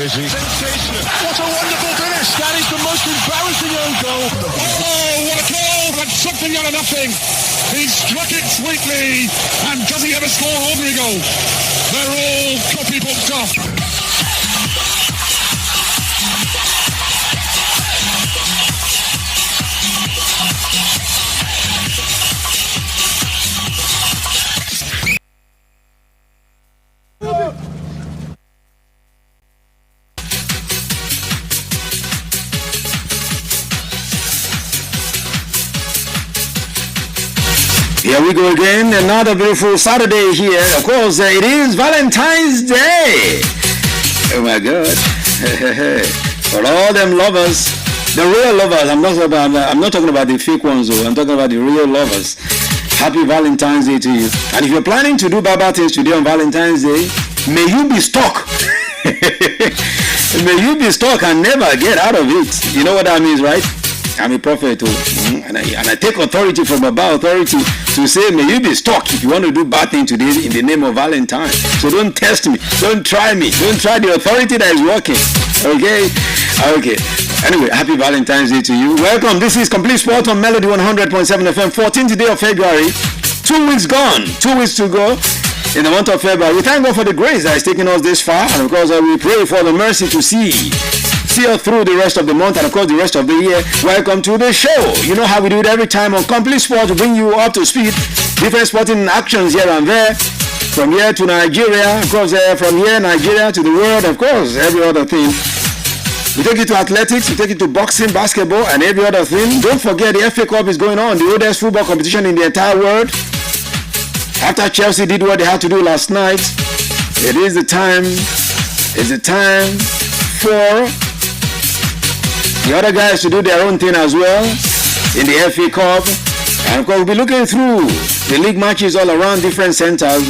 busy. Sensational. What a wonderful finish. That is the most embarrassing own goal. Oh, what a goal. That's something out of nothing. He struck it sweetly. And does he ever score ordinary goals? They're all copybooks off. Here we go again, another beautiful Saturday here. Of course, it is Valentine's Day. Oh my God. For all them lovers, the real lovers, I'm not talking about the fake ones though, I'm talking about the real lovers. Happy Valentine's Day to you. And if you're planning to do baba things today on Valentine's Day, may you be stuck. May you be stuck and never get out of it. You know what that means, right? I'm a prophet too, and I take authority from above authority to say, may you be stuck if you want to do bad things today in the name of Valentine. So don't test me, don't try me, don't try the authority that is working. Okay. Anyway, happy Valentine's Day to you. Welcome. This is Complete Sport on Melody 100.7 FM. 14th day of February. 2 weeks gone. 2 weeks to go in the month of February. We thank God for the grace that is taking us this far, and of course we pray for the mercy to see us through the rest of the month and of course the rest of the year. Welcome to the show. You know how we do it every time on Complete Sport to bring you up to speed. Different sporting actions here and there. From here to Nigeria, of course, from here Nigeria to the world, of course, every other thing. We take it to athletics, we take it to boxing, basketball, and every other thing. Don't forget the FA Cup is going on, the oldest football competition in the entire world. After Chelsea did what they had to do last night, it is the time for the other guys to do their own thing as well in the FA Cup. And of course, we'll be looking through the league matches all around different centers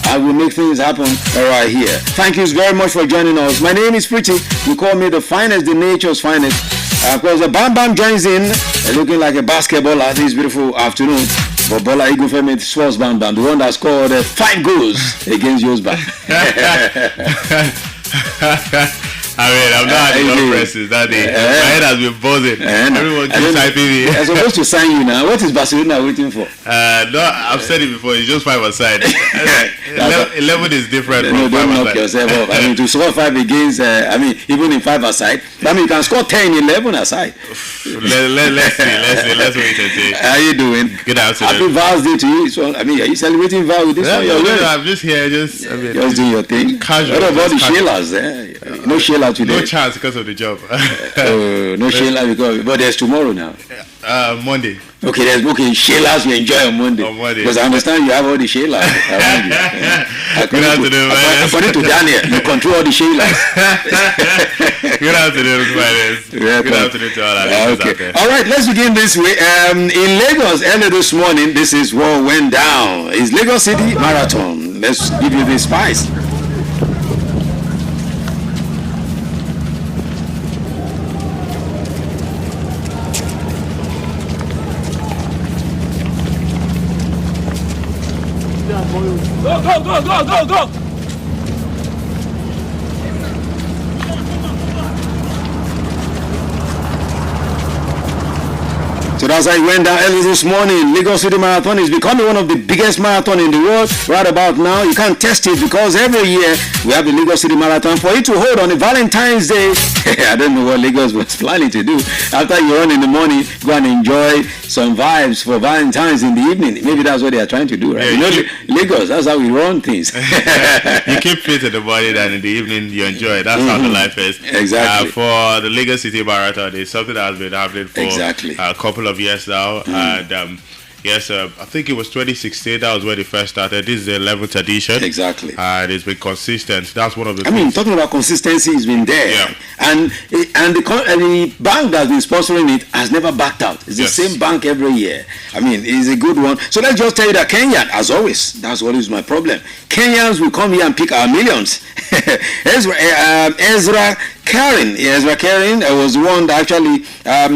and we'll make things happen right here. Thank you very much for joining us. My name is Pretty. You call me the finest, the nature's finest. Of course, the Bam Bam joins in, looking like a basketballer this beautiful afternoon. But Bola Igufemi Sports Bam Bam, the one that scored 5 goals against Yosba. I mean, I'm not having no presses that day. My head has been buzzing. Everyone keeps typing me. I'm supposed to sign you now. What is Barcelona waiting for? No, I've said it before. It's just 5 aside. 11 is different don't from 5 knock aside. yourself up. I mean, to score 5 against, even in 5 aside, you can score 10 in 11 aside. Let's see. Let's wait and see. How you doing? Good afternoon. Happy Val's Day to you. So, are you celebrating Val with this one? I'm just here. Just doing your thing. Casual. What about the Sheilas? No Sheila today. No chance because of the job. No Sheila but there's tomorrow now. Monday. Okay, Sheilas you enjoy on Monday. Because I understand you have all the Sheilas around you. Good afternoon, man. According to Daniel, you control all the Sheilas. Good afternoon, friends. Good afternoon to all our listeners out there. All right, let's begin this way. In Lagos, earlier this morning, this is what went down. It's Lagos City Marathon. Let's give you the spice. Go! So that's how it went down early this morning. Lagos City Marathon is becoming one of the biggest marathon in the world right about now. You can't test it because every year we have the Lagos City Marathon. For it to hold on a Valentine's Day, I don't know what Lagos was planning to do. After you run in the morning, go and enjoy some vibes for Valentine's in the evening. Maybe that's what they are trying to do, right? Lagos, that's how we run things. You keep fit in the morning and in the evening you enjoy it. That's how the life is. Exactly. For the Lagos City Marathon, it's something that has been happening for a couple of years now. And yes, I think it was 2016. That was when it first started. This is the 11th edition. Exactly. And it's been consistent. That's one of the things. I mean, talking about consistency, it's been there. Yeah. And the bank that's been sponsoring it has never backed out. It's the same bank every year. I mean, it's a good one. So let's just tell you that Kenya, as always, that's what is my problem. Kenyans will come here and pick our millions. Ezra Karen was the one that actually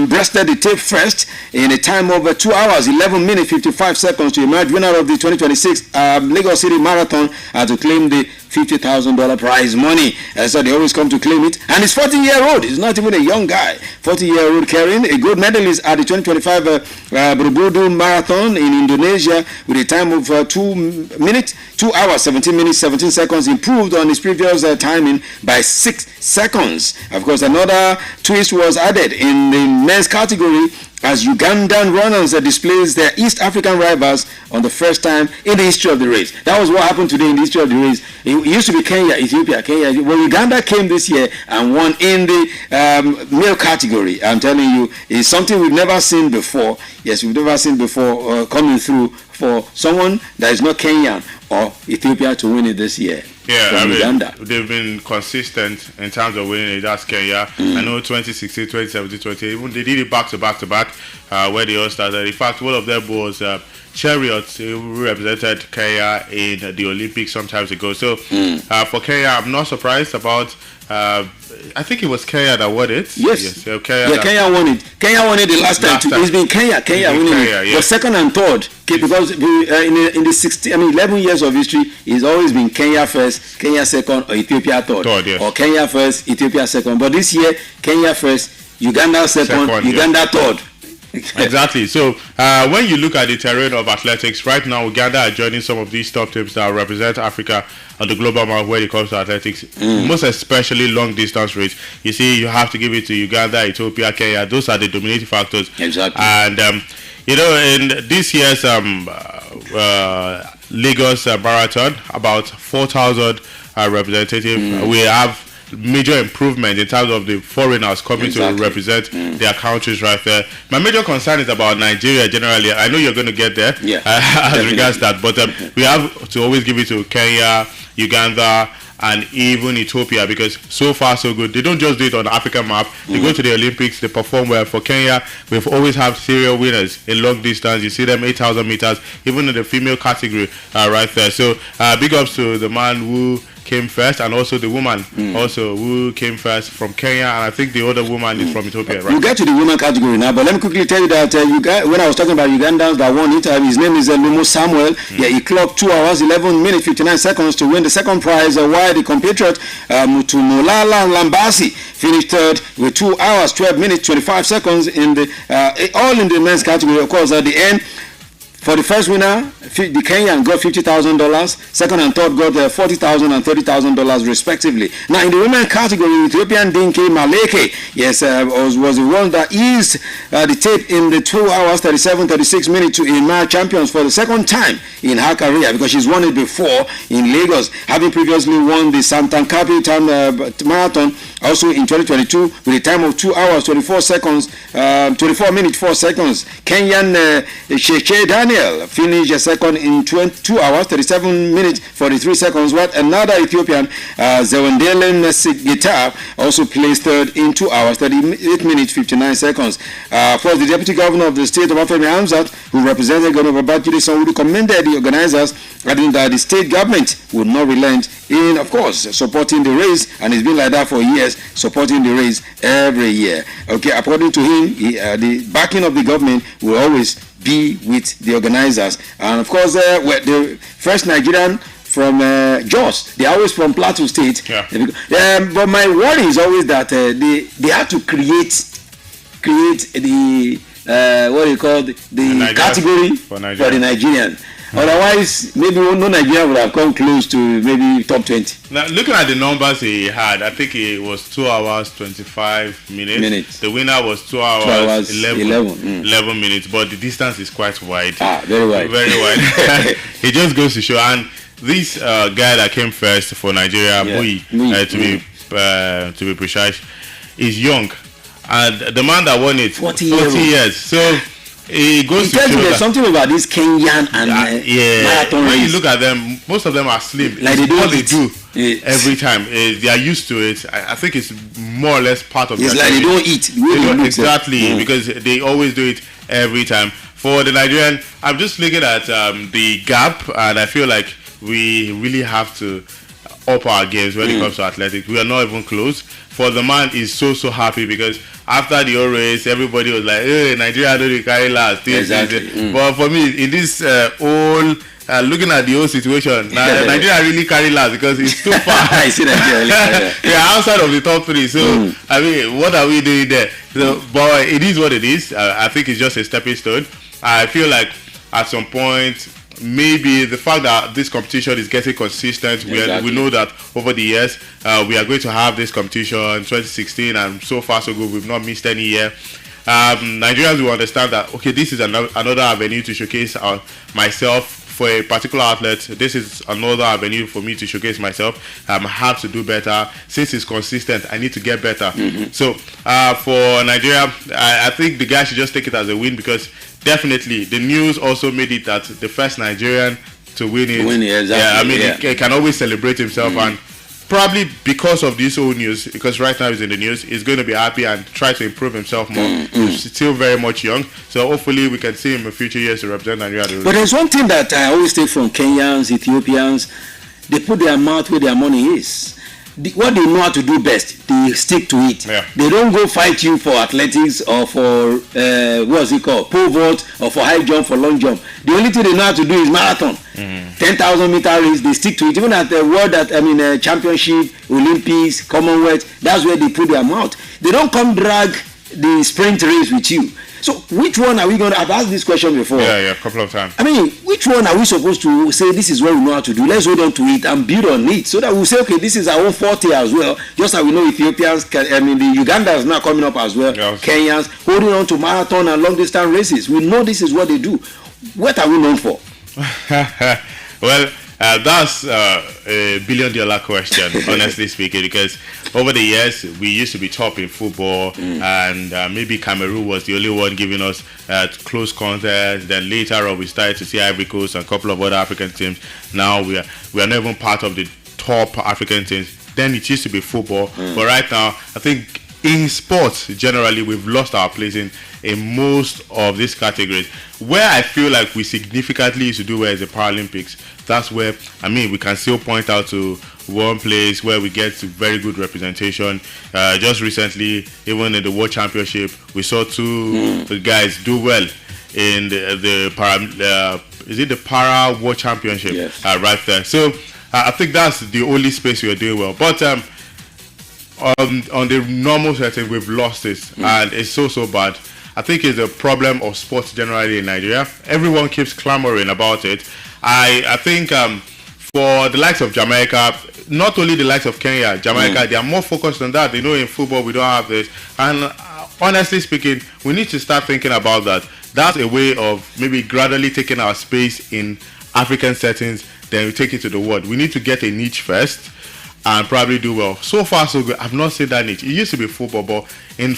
breasted the tape first in a time of 2 hours, 11 minutes, 55 seconds to emerge winner of the 2026 Lagos City Marathon to claim the $50,000 prize money. So they always come to claim it. And he's 40-year-old. He's not even a young guy. 40-year-old Keiran, a gold medalist at the 2025 Borobudur Marathon in Indonesia with a time of 2 hours, 17 minutes, 17 seconds, improved on his previous timing by 6 seconds. Of course, another twist was added in the men's category as Ugandan runners displays their East African rivals on the first time in the history of the race. That was what happened today in the history of the race. It used to be Kenya, Ethiopia, Kenya. Well, Uganda came this year and won in the male category. I'm telling you, it's something we've never seen before. Yes, we've never seen before coming through for someone that is not Kenyan or Ethiopia to win it this year. Yeah, they've been consistent in terms of winning it. That's Kenya. I know 2016, 2017, 2018, even they did it back to back where they all started. In fact, one of them was Chariot, who represented Kenya in the Olympics some time ago. So for Kenya, I'm not surprised about. I think it was Kenya that won it. Yes. Kenya won it. Kenya won it the last time. It's been Kenya winning it. Yeah. The second and third, because in the 11 years of history, it's always been Kenya first, Kenya second, or Ethiopia third. Yes. Or Kenya first, Ethiopia second. But this year, Kenya first, Uganda second, Uganda third. Exactly. So when you look at the terrain of athletics right now, Uganda are joining some of these top teams that represent Africa on the global map when it comes to athletics, most especially long distance race. You see, you have to give it to Uganda, Ethiopia, Kenya. Those are the dominating factors. Exactly. And in this year's Lagos Marathon, about 4,000 representatives. We have major improvement in terms of the foreigners coming to represent their countries right there. My major concern is about Nigeria generally. I know you're going to get there as regards that, but we have to always give it to Kenya, Uganda, and even Ethiopia, because so far so good. They don't just do it on the African map. They go to the Olympics, they perform well. For Kenya, we've always had serial winners in long distance. You see them 8,000 meters, even in the female category right there. So big ups to the man who came first, and also the woman also who came first from Kenya, and I think the other woman is from Ethiopia, right? We'll get to the woman category now, but let me quickly tell you that when I was talking about Ugandans that won it, his name is Lumo Samuel. He clocked 2 hours, 11 minutes, 59 seconds to win the second prize, while the compatriot Mutumulala Lambasi finished third with 2 hours, 12 minutes, 25 seconds in the all in the men's category. Of course, at the end, for the first winner, the Kenyan got $50,000. Second and third got $40,000 and $30,000 respectively. Now, in the women category, Ethiopian Dinky Maleke, was the one that eased the tape in the 2 hours, 36 minutes to emerge champions for the second time in her career, because she's won it before in Lagos, having previously won the Santankapi Marathon also in 2022 with a time of 2 hours, 24 minutes, 4 seconds. Kenyan Sheche Daniel finished second in 2 hours, 37 minutes, 43 seconds, while another Ethiopian, Zewendelen Sigita, also placed third in 2 hours, 38 minutes, 59 seconds. For the Deputy Governor of the state of Afemi Hamzat, who represented Governor Babajide Sanwo-Olu, commended the organizers, adding that the state government would not relent in, of course, supporting the race, and it's been like that for years, supporting the race every year. Okay, according to him, the backing of the government will always be with the organizers. And of course, the first Nigerian from Jos, they're always from Plateau State. But my worry is always that they have to create the what do you call the category for the Nigerian. Otherwise, maybe no Nigerian would have come close to maybe top 20. Now, looking at the numbers he had, I think it was 2 hours, 25 minutes. The winner was 2 hours, 11 minutes. But the distance is quite wide. Very wide. Very wide. It just goes to show. And this guy that came first for Nigeria, Mui, to be precise, is young. And the man that won it, 40 years. So it goes to show there's something about this Kenyan and marathon race. When you look at them, most of them are slim. Like they do every time. They are used to it. I think it's more or less part of their like they don't eat. Exactly, because they always do it every time. For the Nigerian, I'm just looking at the gap, and I feel like we really have to up our games when it comes to athletics. We are not even close. For the man, is so happy because after the whole race, everybody was like, "Hey, Nigeria don't carry last." Exactly. But for me, in this whole looking at the whole situation, Nigeria really carry last because it's too far. I see that. We are outside of the top 3. So I mean, what are we doing there? So, but it is what it is. I think it's just a stepping stone. I feel like at some point, maybe the fact that this competition is getting consistent, we know that over the years we are going to have this competition in 2016, and so far so good. We've not missed any year. Nigerians will understand that, okay, this is another avenue to showcase myself. For a particular outlet, this is another avenue for me to showcase myself. I have to do better. Since it's consistent, I need to get better. So for Nigeria, I think the guys should just take it as a win, because definitely the news also made it that the first Nigerian to win it. He can always celebrate himself, and probably because of this old news, because right now he's in the news, he's going to be happy and try to improve himself more. He's still very much young, so hopefully we can see him in future years to represent Nigeria. But there's one thing that I always take from Kenyans, Ethiopians: they put their mouth where their money is. What they know how to do best, they stick to it. They don't go fight you for athletics or for what's it called, pole vault, or for high jump, for long jump. The only thing they know how to do is marathon. 10,000 meter race, they stick to it. Even at the world championship, Olympics, Commonwealth, that's where they put their mouth. They don't come drag the sprint race with you. So which one are we going to? I've asked this question before. Yeah, a couple of times. I mean, which one are we supposed to say this is what we know how to do? Let's hold on to it and build on it, so that we'll say, okay, this is our own forte as well. Just like we know Ethiopians, the Ugandans now coming up as well. Kenyans holding on to marathon and long distance races. We know this is what they do. What are we known for? Well, that's a $1 billion question, honestly speaking, because over the years we used to be top in football, and maybe Cameroon was the only one giving us close contests. Then later on we started to see Ivory Coast and a couple of other African teams. Now we are not even part of the top African teams. Then it used to be football, but right now I think in sports generally we've lost our place in most of these categories. Where I feel like we significantly used to do well is the Paralympics. That's where, I mean, we can still point out to one place where we get very good representation. Just recently, even in the World Championship, we saw two guys do well in the Para World Championship. Yes. Right there. So I think that's the only space we are doing well. But on the normal setting, we've lost it, and it's so bad. I think it's a problem of sports generally in Nigeria. Everyone keeps clamoring about it. I think for the likes of Jamaica, not only the likes of Kenya, Jamaica, they are more focused on that. They know in football we don't have this. And honestly speaking, we need to start thinking about that. That's a way of maybe gradually taking our space in African settings, then we take it to the world. We need to get a niche first and probably do well. So far so good. I've not seen that niche. It used to be football, but in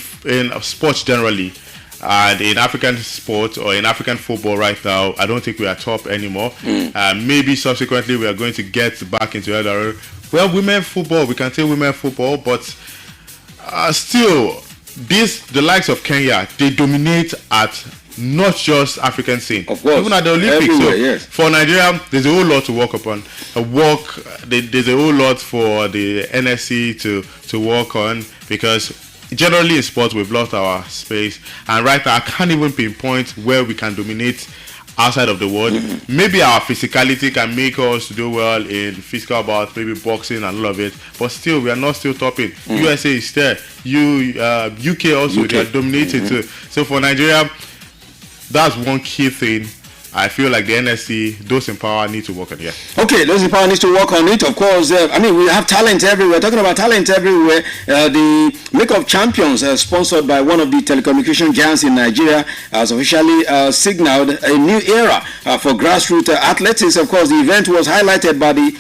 sports generally, and in African sports or in African football right now, I don't think we are top anymore. Maybe subsequently we are going to get back into other. Well, women football, we can say women football, but still, the likes of Kenya, they dominate at not just African scene. Of course. Even at the Olympics. So yes. For Nigeria, there's a whole lot to work upon. There's a whole lot for the NSC to work on, because generally in sports we've lost our space, and right now I can't even pinpoint where we can dominate outside of the world. Maybe our physicality can make us do well in physical bouts, maybe boxing and all of it, but still we are not still topping. USA is there, UK also, they are dominated too. So for Nigeria, that's one key thing. I feel like the NSC, those in power, need to work on it. Okay, those in power need to work on it. Of course, we have talent everywhere. Talking about talent everywhere, the Make of Champions, sponsored by one of the telecommunication giants in Nigeria, has officially signaled a new era for grassroots athletics. Of course, the event was highlighted by the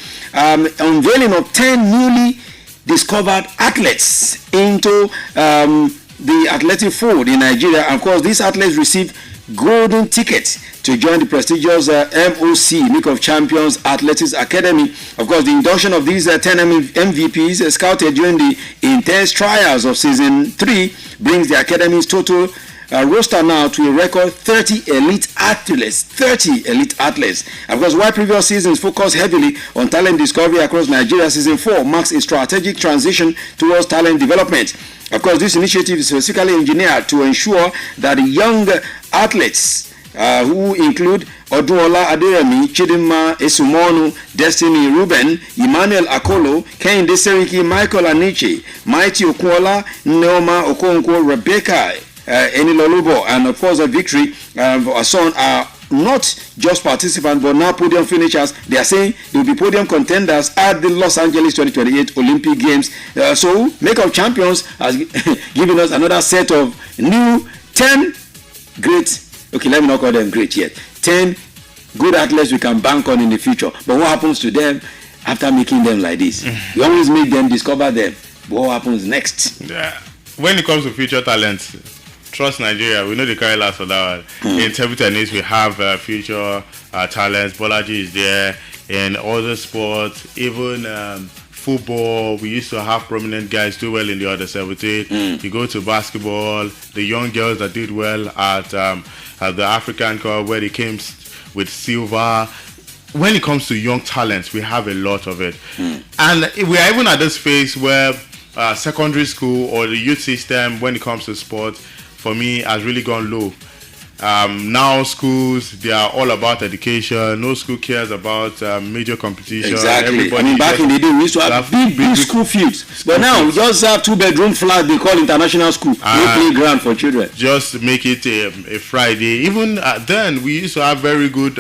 unveiling of 10 newly discovered athletes into the athletic fold in Nigeria. And of course, these athletes received golden tickets to join the prestigious MOC, Make of Champions Athletics Academy. Of course, the induction of these 10 MVPs scouted during the intense trials of season 3 brings the academy's total roster now to a record 30 elite athletes. 30 elite athletes. Of course, while previous seasons focused heavily on talent discovery across Nigeria, season 4 marks a strategic transition towards talent development. Of course, this initiative is specifically engineered to ensure that the young athletes who include Odunola Aderemi, Chidinma Esumonu, Destiny Ruben, Emmanuel Akolo, Kehinde Seriki, Michael Aniche, Mighty Okuola, Neoma Okonkwo, Rebecca Enilolubo, and of course, a Victory Ason are not just participants but now podium finishers. They are saying they will be podium contenders at the Los Angeles 2028 Olympic Games. So Makeup Champions has given us another set of new 10 great, okay, let me not call them great yet, 10 good athletes we can bank on in the future. But what happens to them after making them like this? You always make them, discover them. But what happens next? Yeah. When it comes to future talents, trust Nigeria. We know the carry last for that one. In table tennis, we have future talents. Bolaji is there. In other sports, even football, we used to have prominent guys do well in the under 17. You go to basketball, the young girls that did well at the African Cup, where they came with silver. When it comes to young talents, we have a lot of it. And we are even at this phase where secondary school or the youth system, when it comes to sports, for me, has really gone low. Now schools, they are all about education. No school cares about major competition. Exactly. I mean, back in the day, we used to have big school fields. But now we just have 2-bedroom flat they call international school. No playground for children. Just make it a Friday. Even then, we used to have very good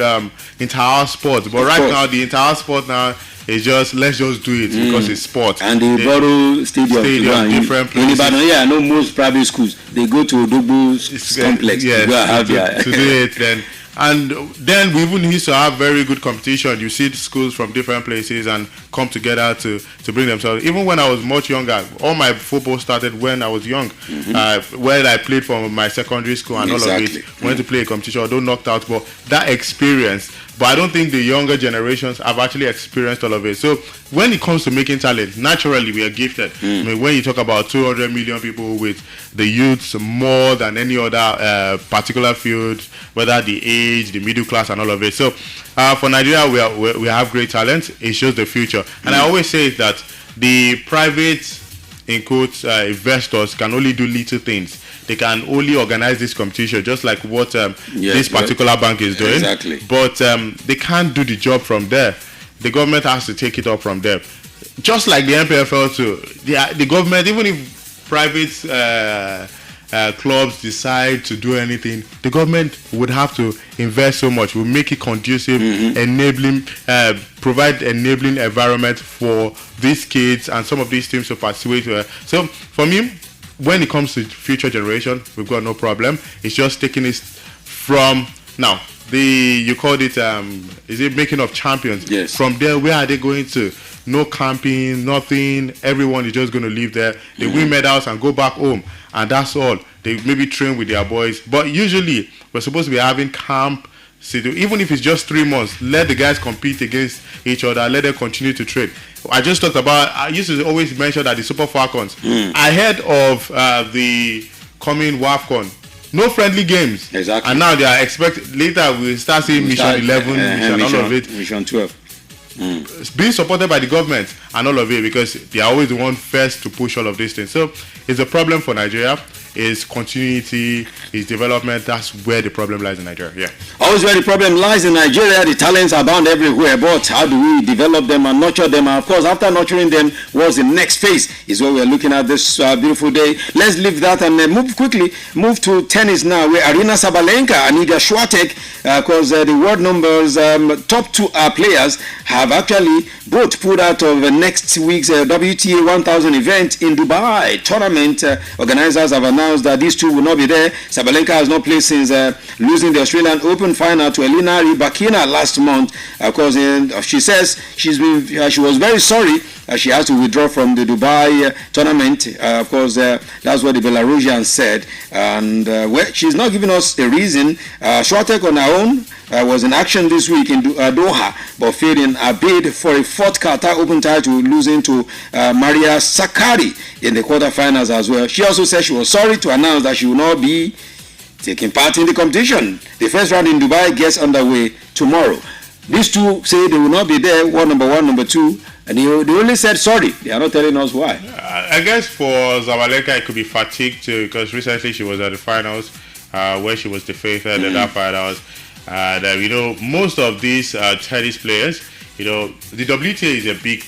inter-house sports. But right now, the inter-house sport now is just, let's just do it because it's sport. And they borrow stadium different places. In Ibadan, yeah, I know most private schools, they go to Odogbo's complex to go and have to do it then. And then we even used to have very good competition. You see schools from different places and come together to bring themselves. Even when I was much younger, all my football started when I was young. Where I played for my secondary school and all of it. Went to play a competition, although knocked out. But that experience, but I don't think the younger generations have actually experienced all of it. So when it comes to making talent, naturally we are gifted. I mean, when you talk about 200 million people with the youths more than any other particular field, whether the age, the middle class, and all of it. So for Nigeria, we have great talent. It shows the future. And I always say that the private, in quotes, investors can only do little things. They can only organize this competition, just like what this particular bank is doing. Exactly. But they can't do the job from there. The government has to take it up from there. Just like the NPFL too. The government, even if private clubs decide to do anything, the government would have to invest so much. Will make it conducive, enabling, provide enabling environment for these kids and some of these teams to participate. So for me, when it comes to future generation, we've got no problem. It's just taking it from now. You called it is it making of champions? Yes. From there, where are they going to? No camping, nothing. Everyone is just going to live there. They win medals and go back home, and that's all. They maybe train with their boys, but usually we're supposed to be having camp. Even if it's just 3 months, let the guys compete against each other. Let them continue to train. I just talked about. I used to always mention that the Super Falcons ahead of the coming WAFCON. No friendly games. Exactly. And now they are expected. Later we'll start seeing Mission 11, Mission all of it. Mission 12. Being supported by the government and all of it, because they are always the one first to push all of these things. So it's a problem for Nigeria. Is continuity, is development. That's where the problem lies in Nigeria. Yeah. Always where the problem lies in Nigeria. The talents are bound everywhere, but how do we develop them and nurture them? And of course, after nurturing them, what's the next phase is what we're looking at this beautiful day. Let's leave that and move to tennis now, where Aryna Sabalenka and Iga Swiatek, because the world numbers top 2 players have actually both pulled out of next week's WTA 1000 event in Dubai tournament. Organizers have announced that these two will not be there. Sabalenka has not played since losing the Australian Open final to Elena Rybakina last month. Of course, she says she was very sorry she has to withdraw from the Dubai tournament. Of course, that's what the Belarusian said. And she's not giving us a reason. Swiatek on her own was in action this week in Doha, but failed in a bid for a 4th Qatar Open title, losing to Maria Sakkari in the quarterfinals as well. She also said she was sorry to announce that she will not be taking part in the competition. The first round in Dubai gets underway tomorrow. These two say they will not be there, number one, number two, and they only said sorry. They are not telling us why. I guess for Zabalenka it could be fatigue too, because recently she was at the finals where she was defeated in that finals. And most of these tennis players, the WTA is a big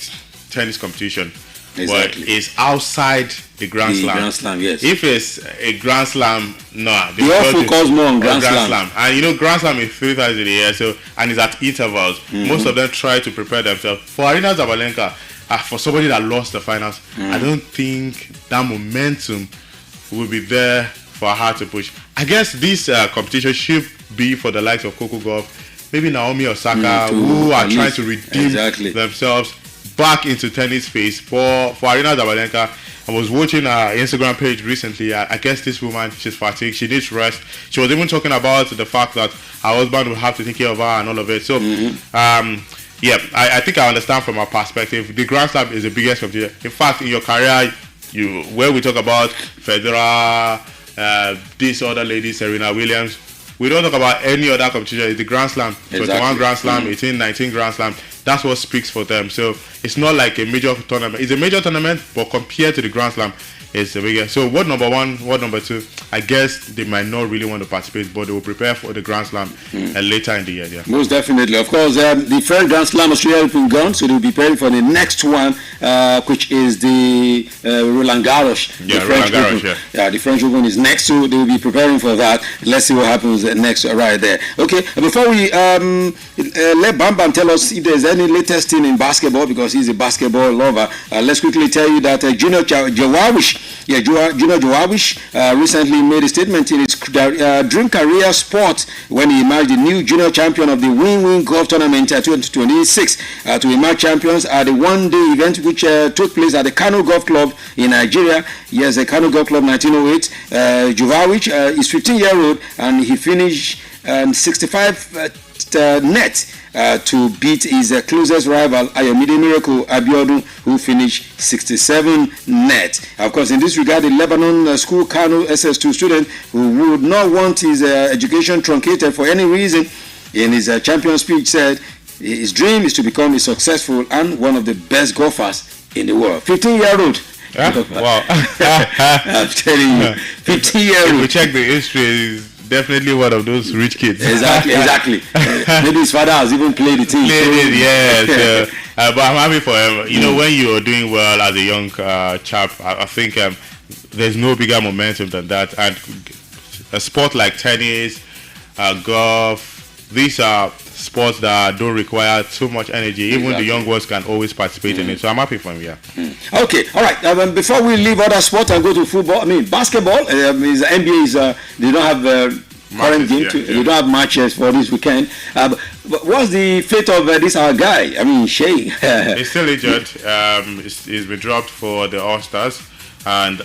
tennis competition, but it's outside the Grand Slam. Grand Slam, yes. If it's a Grand Slam, they all focus more on Grand Slam. And Grand Slam is 3 times in a year, so, and it's at intervals. Most of them try to prepare themselves. For Aryna Zabalenka, for somebody that lost the finals, I don't think that momentum will be there for her to push. I guess this competition should be for the likes of Coco Gauff, maybe Naomi Osaka, who are trying to redeem themselves back into tennis space. For Aryna Zabalenka, I was watching her Instagram page recently. I guess this woman, she's fatigued. She needs rest. She was even talking about the fact that her husband will have to take care of her and all of it. So, I think I understand from her perspective. The Grand Slam is the biggest competition. In fact, in your career, where we talk about Federer, this other lady, Serena Williams, we don't talk about any other competition. It's the Grand Slam, 21 Grand Slam, 18, 19 Grand Slam. That's what speaks for them. So it's not like a major tournament. It's a major tournament, but compared to the Grand Slam, it's the biggest. So what number one, what number two? I guess they might not really want to participate, but they will prepare for the Grand Slam later in the year. Yeah. Most definitely. Of course, the first Grand Slam Australia Open gone, so they'll be preparing for the next one, which is the Roland Garros. Roland Garros. Yeah, the French Open is next, so they will be preparing for that. Let's see what happens next right there. Okay, before we let Bam Bam tell us if there's any latest thing in basketball, because he's a basketball lover, let's quickly tell you that Junior Jawawish recently made a statement in his dream career sport when he emerged the new junior champion of the Win-Win Golf Tournament 2026 to emerge champions at the one-day event which took place at the Kano Golf Club in Nigeria. Yes, the Kano Golf Club 1908. Jawawish is 15-year-old and he finished 65 net to beat his closest rival Ayomide Miracle Abiodun, who finished 67 net. Of course, in this regard, the Lebanon School Kano SS2 student who would not want his education truncated for any reason, in his champion speech said his dream is to become a successful and one of the best golfers in the world. 15-year-old. Wow. I'm telling you, 15-year-old. If we check the history, definitely one of those rich kids. Exactly. Maybe his father has even played the team. Yes. But I'm happy for him. When you're doing well as a young chap, I think there's no bigger momentum than that. And a sport like tennis, golf, these are sports that don't require too much energy. Even the young ones can always participate in it. So I'm happy for him, Okay, all right. Before we leave other sports and go to football, basketball, NBA is, they don't have current game. They don't have matches for this weekend. But what's the fate of this our guy? Shea. He's still injured. He's been dropped for the All-Stars. And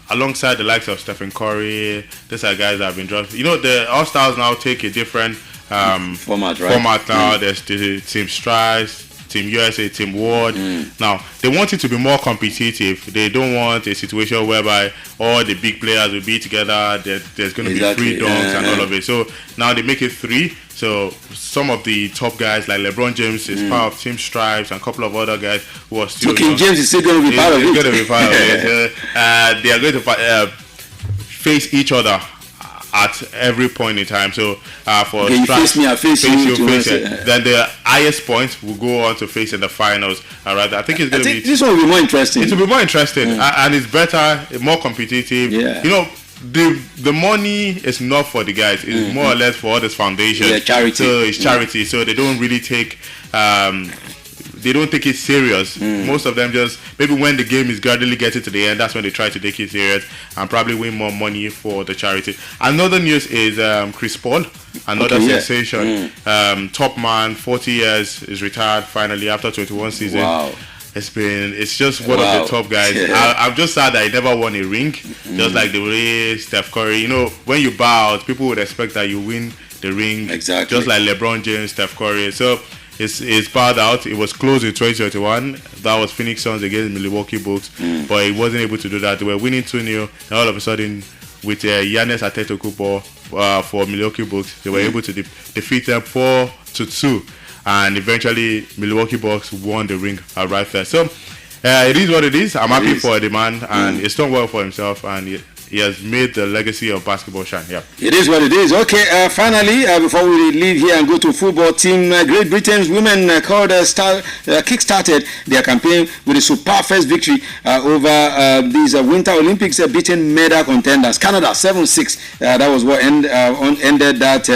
alongside the likes of Stephen Curry, these are guys that have been dropped. The All-Stars now take a different format now. There's the Team Strides, Team USA, Team Ward. Now they want it to be more competitive. They don't want a situation whereby all the big players will be together. There's going to be 3 dunks and all of it. So now they make it 3. So some of the top guys like LeBron James is part of Team Stripes and a couple of other guys who are still. So King James is still going to be part of it. He's going to be part of it. They are going to face each other at every point in time. So for you face me, I face you. Then the highest points will go on to face in the finals. All right, I think it's going to be. This one will be more interesting. It will be more interesting, and it's better, more competitive. Yeah. The money is not for the guys. It's more or less for all this foundation. Yeah, charity. So it's charity. So they don't really take. They don't take it serious. Most of them just maybe when the game is gradually getting to the end, that's when they try to take it serious and probably win more money for the charity. Another news is Chris Paul, another sensation. Top man, 40 years, is retired finally after 21 seasons. Wow. It's just one of the top guys. I'm just sad that he never won a ring. Just like the way Steph Curry. When you bow out, people would expect that you win the ring. Exactly. Just like LeBron James, Steph Curry. So it's bowed out. It was closed in 2021. That was Phoenix Suns against Milwaukee Bucks. But he wasn't able to do that. They were winning 2-0. And all of a sudden, with Giannis Antetokounmpo for Milwaukee Bucks, they were able to defeat them 4-2. And eventually, Milwaukee Bucks won the ring right there. So It is what it is. I'm happy for the man, and he's done well for himself, and he has made the legacy of basketball shine. Yeah. It is what it is. Okay, finally, before we leave here and go to football, team Great Britain's women kick-started their campaign with a super first victory over these Winter Olympics, beating medal contenders Canada 7-6. That was what ended that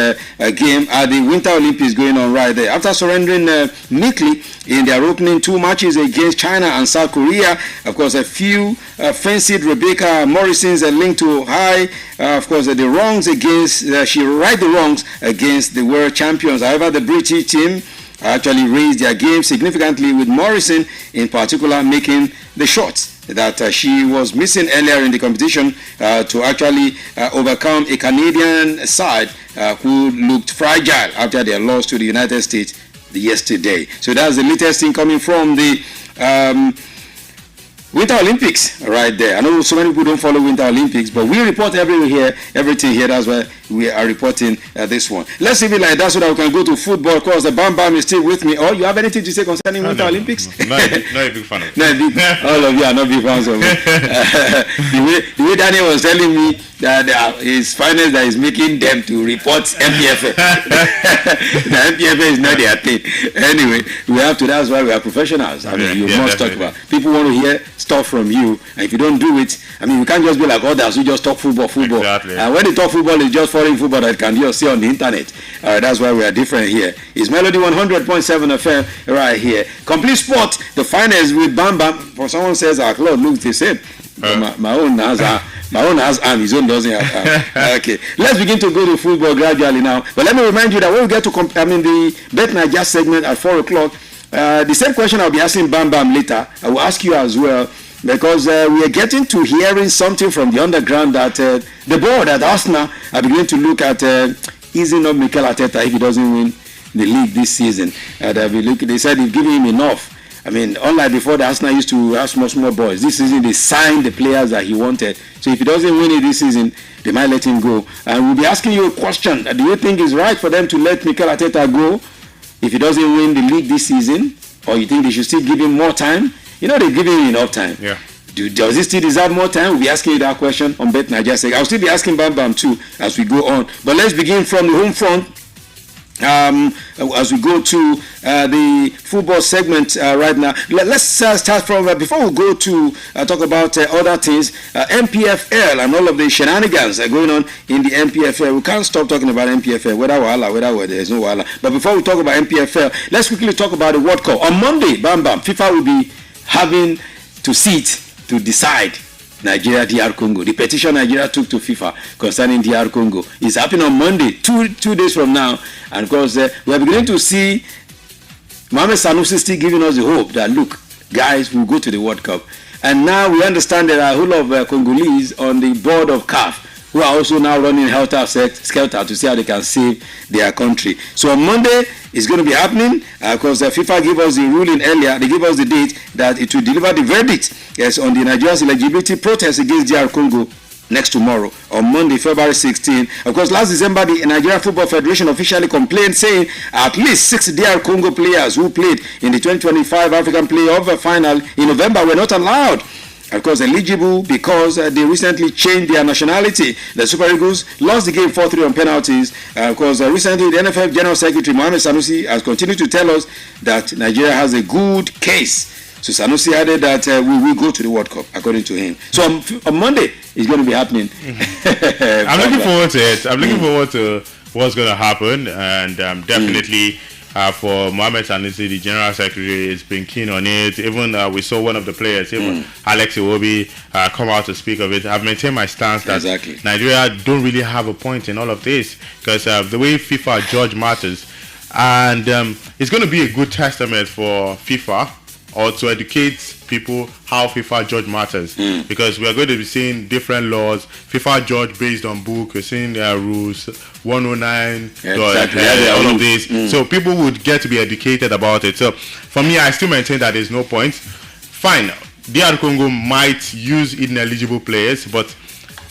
game at the Winter Olympics going on right there. After surrendering meekly in their opening 2 matches against China and South Korea, of course, a few fancied Rebecca Morrison's linked to high, of course, the wrongs against, she right the wrongs against the world champions. However, the British team actually raised their game significantly, with Morrison in particular making the shots that she was missing earlier in the competition to actually overcome a Canadian side who looked fragile after their loss to the United States yesterday. So that's the latest thing coming from the Winter Olympics right there. I know so many people don't follow Winter Olympics, but we report everything here. That's why we are reporting this one. Let's leave it like that so that we can go to football. Of course, the Bam Bam is still with me. Oh, you have anything to say concerning Winter Olympics? Not a big fan of it. All of you are not big fans of it. The way Daniel was telling me that his finance that is making them to report MPFA. The MPFA is not their thing. Anyway, that's why we are professionals. I mean, you must definitely. talk about. People want to hear stuff from you, and if you don't do it, I mean, we can't just be like others who just talk football. Exactly. And when they talk football, it's just foreign football that can just see on the internet. That's why we are different here. It's Melody 100.7 FM right here. Complete Sport, the finals with Bam Bam. For someone says our club looks the same. My own has arm, his own doesn't have arm. Okay, let's begin to go to football gradually now. But let me remind you that when we get to the Bet Naija segment at 4 o'clock, the same question I'll be asking Bam Bam later, I will ask you as well, because we are getting to hearing something from the underground that the board at Arsenal are beginning to look at easing up Mikel Arteta if he doesn't win the league this season. They said they've given him enough. I mean, unlike before, the Arsenal used to have small boys. This season, they signed the players that he wanted. So if he doesn't win it this season, they might let him go. And we'll be asking you a question. Do you think it's right for them to let Mikel Arteta go if he doesn't win the league this season? Or you think they should still give him more time? You know, they're giving him enough time. Yeah. Does he still deserve more time? We'll be asking you that question on Bet Naija. I'll still be asking Bam Bam too as we go on. But let's begin from the home front. As we go to the football segment right now, let's start from before we go to talk about other things. MPFL and all of the shenanigans going on in the MPFL. We can't stop talking about MPFL, whether there's no wahala. But before we talk about MPFL, let's quickly talk about the World Cup. On Monday, Bam Bam, FIFA will be having to sit to decide Nigeria, DR Congo. The petition Nigeria took to FIFA concerning DR Congo is happening on Monday, two days from now. And of course, we are beginning to see Mohamed Sanusi still giving us the hope that, look, guys, we'll go to the World Cup. And now we understand there are a whole of Congolese on the board of CAF who are also now running helter-skelter to see how they can save their country. So on Monday, it's going to be happening because FIFA gave us the ruling earlier. They gave us the date that it will deliver the verdict on the Nigeria's eligibility protest against DR Congo next tomorrow, on Monday, February 16. Of course, last December, the Nigeria Football Federation officially complained, saying at least 6 DR Congo players who played in the 2025 African Playoff final in November were not allowed. Of course, eligible because they recently changed their nationality. The Super Eagles lost the game 4-3 on penalties. Of course, recently the NFF General Secretary Mohamed Sanusi has continued to tell us that Nigeria has a good case. So Sanusi added that we will go to the World Cup, according to him. So on Monday, it's going to be happening. I'm looking forward to it. I'm looking forward to what's going to happen, and definitely. For Mohamed Sanusi, the General Secretary, has been keen on it. Even we saw one of the players, even Alex Iwobi, come out to speak of it. I've maintained my stance that Nigeria don't really have a point in all of this because the way FIFA judge matters, and it's going to be a good testament for FIFA or to educate people how FIFA judge matters because we are going to be seeing different laws. FIFA judge based on book, we're seeing rules 109, all of this. So people would get to be educated about it. So for me, I still maintain that there's no point. Fine, DR Congo might use ineligible players, but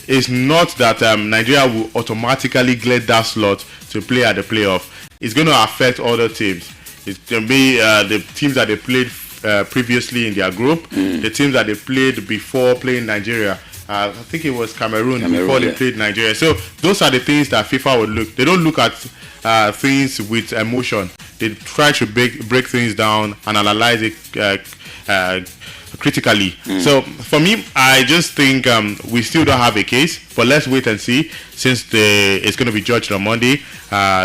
it's not that Nigeria will automatically get that slot to play at the playoff. It's going to affect other teams. It's going to be the teams that they played previously in their group, the teams that they played before playing Nigeria. I think it was Cameroon before they played Nigeria. So those are the things that FIFA would look. They don't look at things with emotion. They try to break things down and analyze it critically. So for me, I just think we still don't have a case, but let's wait and see. Since it's going to be judged on Monday,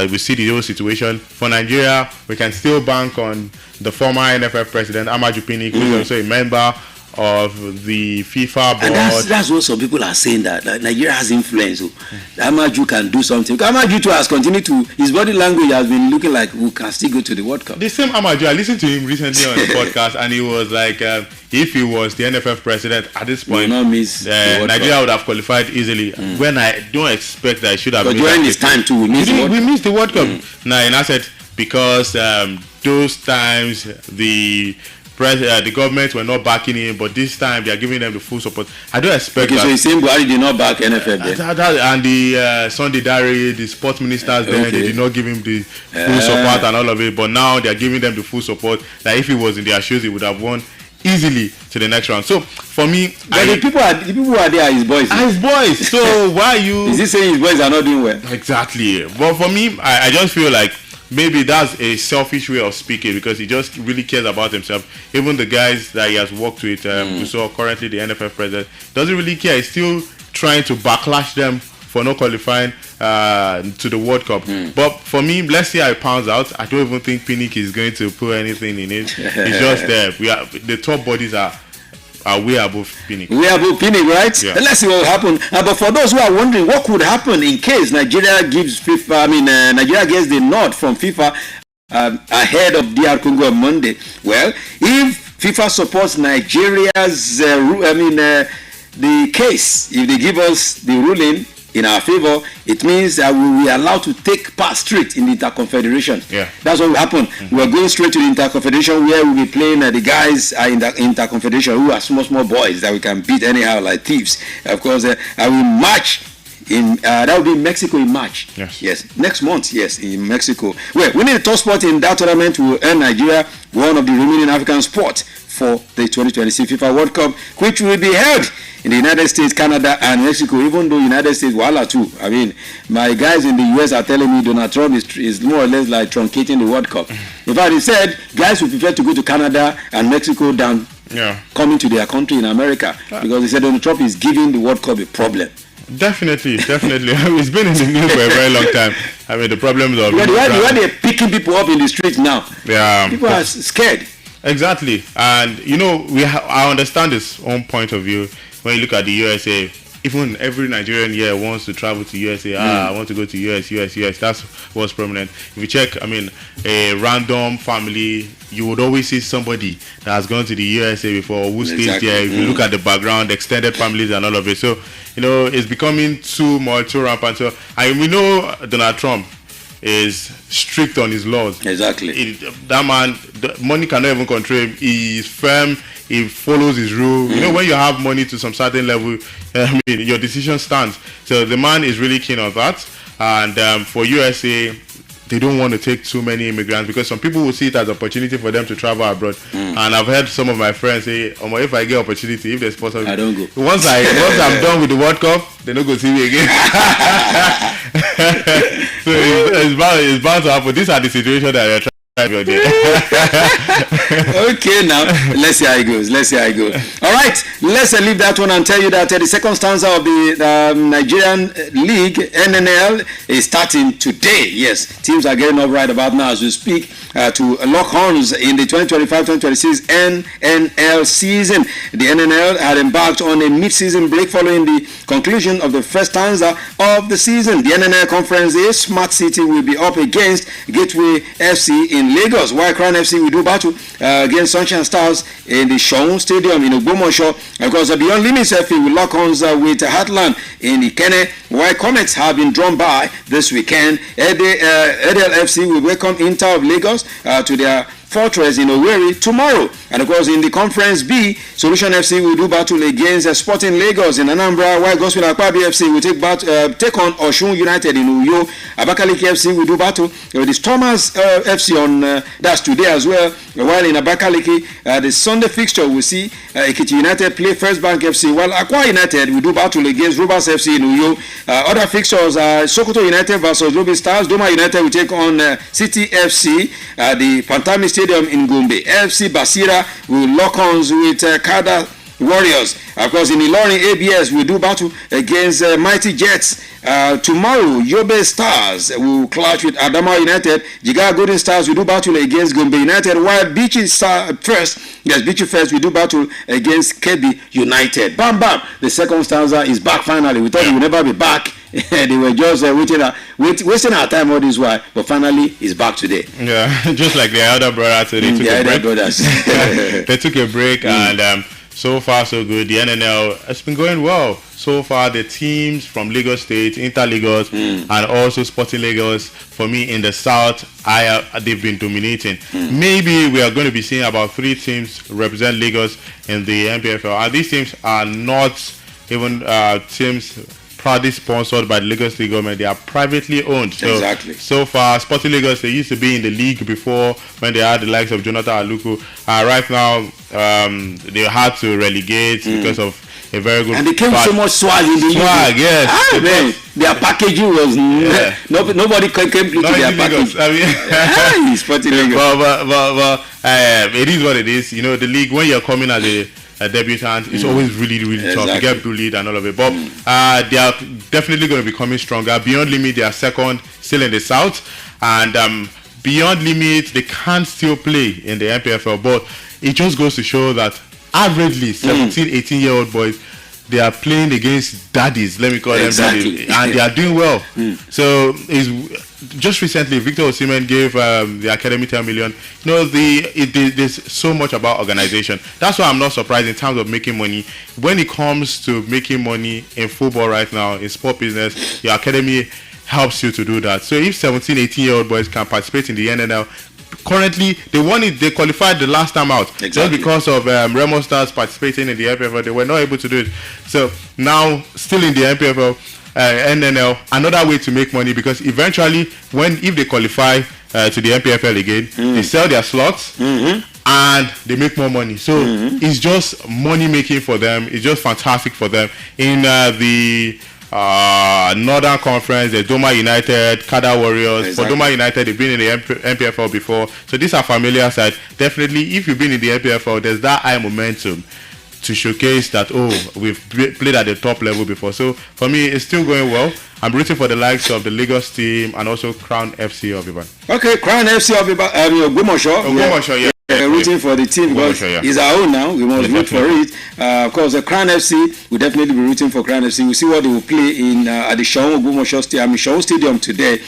we see the whole situation. For Nigeria, we can still bank on the former NFF president Amaju Pinnick, who is also a member of the FIFA board. And that's what some people are saying, that Nigeria has influence. So Amaju can do something. Amaju too has continued to, his body language has been looking like we can still go to the World Cup. The same Amaju, I listened to him recently on the podcast, and he was like, if he was the NFF president at this point, Nigeria would have qualified easily. When I don't expect that I should have. But during this time too, we missed the World Cup. Now, and I said because those times the government were not backing him, but this time they are giving them the full support. I don't expect that. So you're saying Buhari did not back NFF then? And the Sunday Dare, the sports ministers then, they did not give him the full support and all of it. But now they are giving them the full support. That if he was in their shoes, he would have won easily to the next round. So for me, but the people who are there are his boys. Are his boys. So why are you? Is he saying his boys are not doing well? Exactly. But for me, I just feel like maybe that's a selfish way of speaking, because he just really cares about himself. Even the guys that he has worked with, we saw currently the NFF president, doesn't really care. He's still trying to backlash them for not qualifying to the World Cup. But for me, let's see how it pans out. I don't even think Pinnick is going to put anything in it. It's just there. The top bodies are way above Pinnick. Way above Pinnick, right? Yeah. Let's see what will happen. But for those who are wondering what could happen in case Nigeria gives FIFA, Nigeria gets the nod from FIFA ahead of DR Congo on Monday. Well, if FIFA supports Nigeria's, the case, if they give us the ruling in our favor, it means that we will be allowed to take part straight in the Interconfederation. Yeah. That's what will happen. We're going straight to the Interconfederation, where we'll be playing the guys in the Interconfederation who are small boys that we can beat anyhow like thieves. Of course, I will march in, that will be in Mexico in March. Yes. Next month, in Mexico. Well, we need a top spot in that tournament to earn Nigeria one of the remaining African spots for the 2026 FIFA World Cup, which will be held in the United States, Canada, and Mexico. Even though United States, voila too. My guys in the US are telling me Donald Trump is more or less like truncating the World Cup. In fact, he said guys would prefer to go to Canada and Mexico than coming to their country in America, because he said Donald Trump is giving the World Cup a problem. Definitely. It's been in the news for a very long time. The problems of why they're picking people up in the streets now. Yeah, people are scared. Exactly. And I understand this own point of view. When you look at the USA, even every Nigerian here wants to travel to USA. I want to go to US. That's what's prominent. If you check, a random family, you would always see somebody that has gone to the USA before, who stays there. If you look at the background, extended families and all of it. So, it's becoming too much, too rampant. So, we know Donald Trump is strict on his laws. Exactly. That man, the money cannot even control him. He is firm. He follows his rule. When you have money to some certain level, your decision stands. So the man is really keen on that. And for USA, they don't want to take too many immigrants, because some people will see it as an opportunity for them to travel abroad. And I've heard some of my friends say, if I get opportunity, if there's possible, I don't go. Once I'm done with the World Cup, they're not going to see me again. So it's bound to happen. These are the situations that you're trying. Okay, now let's see how it goes. All right, let's leave that one and tell you that the second stanza of the Nigerian League NNL is starting today. Yes, teams are getting up right about now as we speak to lock horns in the 2025-2026 NNL season. The NNL had embarked on a mid-season break following the conclusion of the first stanza of the season. The NNL Conference A, Smart City will be up against Gateway FC in Lagos, while Crown FC will do battle against Sunshine Stars in the Seun Stadium in Ogbomoso. Of course, Beyond Limits FC will lock horns with Heartland in Ikenne, while Comets have been drawn by this weekend. Edel FC will welcome Inter of Lagos to their Fortress in Owerri tomorrow. And of course, in the Conference B, Solution FC will do battle against Sporting Lagos in Anambra, while Gospel Akpabi FC will take on Osun United in Uyo. Abakaliki FC will do battle with the Stormers FC on that's today as well. While in Abakaliki, the Sunday fixture will see Ekiti United play First Bank FC, while Akwa United will do battle against Rovers FC in Uyo. Other fixtures are Sokoto United versus Lobi Stars. Doma United will take on City FC at the Pantami Stadium in Gombe. FC Basira will lock horns with Kada Warriors. Of course, in Ilorin, ABS will do battle against Mighty Jets. Tomorrow, Yobe Stars will clash with Adama United. Jigawa Golden Stars will do battle against Gombe United, while Beachy First will do battle against Kebbi United. Bam, bam. The second stanza is back finally. We thought it would never be back. They were just wasting our time all this while, but finally it's back today. Yeah, just like the elder brother today. They took a break and so far so good. The NNL has been going well so far. The teams from Lagos State, Inter Lagos, and also Sporting Lagos, for me in the south, they've been dominating. Maybe we are going to be seeing about 3 teams represent Lagos in the NPFL, and these teams are not even teams proudly sponsored by the Lagos State government. They are privately owned. So, exactly. So far, Sporting Lagos, they used to be in the league before when they had the likes of Jonathan Aluku. Right now, they had to relegate because of a very good. And they came with so much swag in the swag, yes. Man, their packaging was nobody came to their package. I mean, Sporting Lagos. But it is what it is. You know, the league, when you're coming as a debutant, it's always really tough to get bullied and all of it. But they are definitely going to be coming stronger. Beyond Limit, they are second, still in the south, and Beyond Limit, they can still play in the NPFL. But it just goes to show that averagely 17, 18-year-old boys, they are playing against daddies, let me call them daddies, and they are doing well. So just recently, Victor Osimhen gave the academy 10 million. You know, there's so much about organization. That's why I'm not surprised in terms of making money. When it comes to making money in football right now, in sport business, your academy helps you to do that. So if 17, 18-year-old boys can participate in the NNL, currently they qualified the last time out. Just because of Remo Stars participating in the NPFL, they were not able to do it. So now, still in the NPFL, NNL, another way to make money, because eventually, if they qualify to the NPFL again, they sell their slots and they make more money. So it's just money making for them. It's just fantastic for them. In the Northern Conference, the Doma United, Kada Warriors. For Doma United, they've been in the NPFL before, so these are familiar side. Definitely, if you've been in the NPFL, there's that high momentum to showcase that, we've played at the top level before. So for me, it's still going well. I'm rooting for the likes of the Lagos team and also Crown FC of Ibadan. Okay, Crown FC of Ibadan, Ogbomoso, yeah. We're rooting for the team because it's our own now. We must root for it. Of course, the Crown FC, we'll definitely be rooting for Crown FC. We'll see what they will play in at the Shaun Stadium today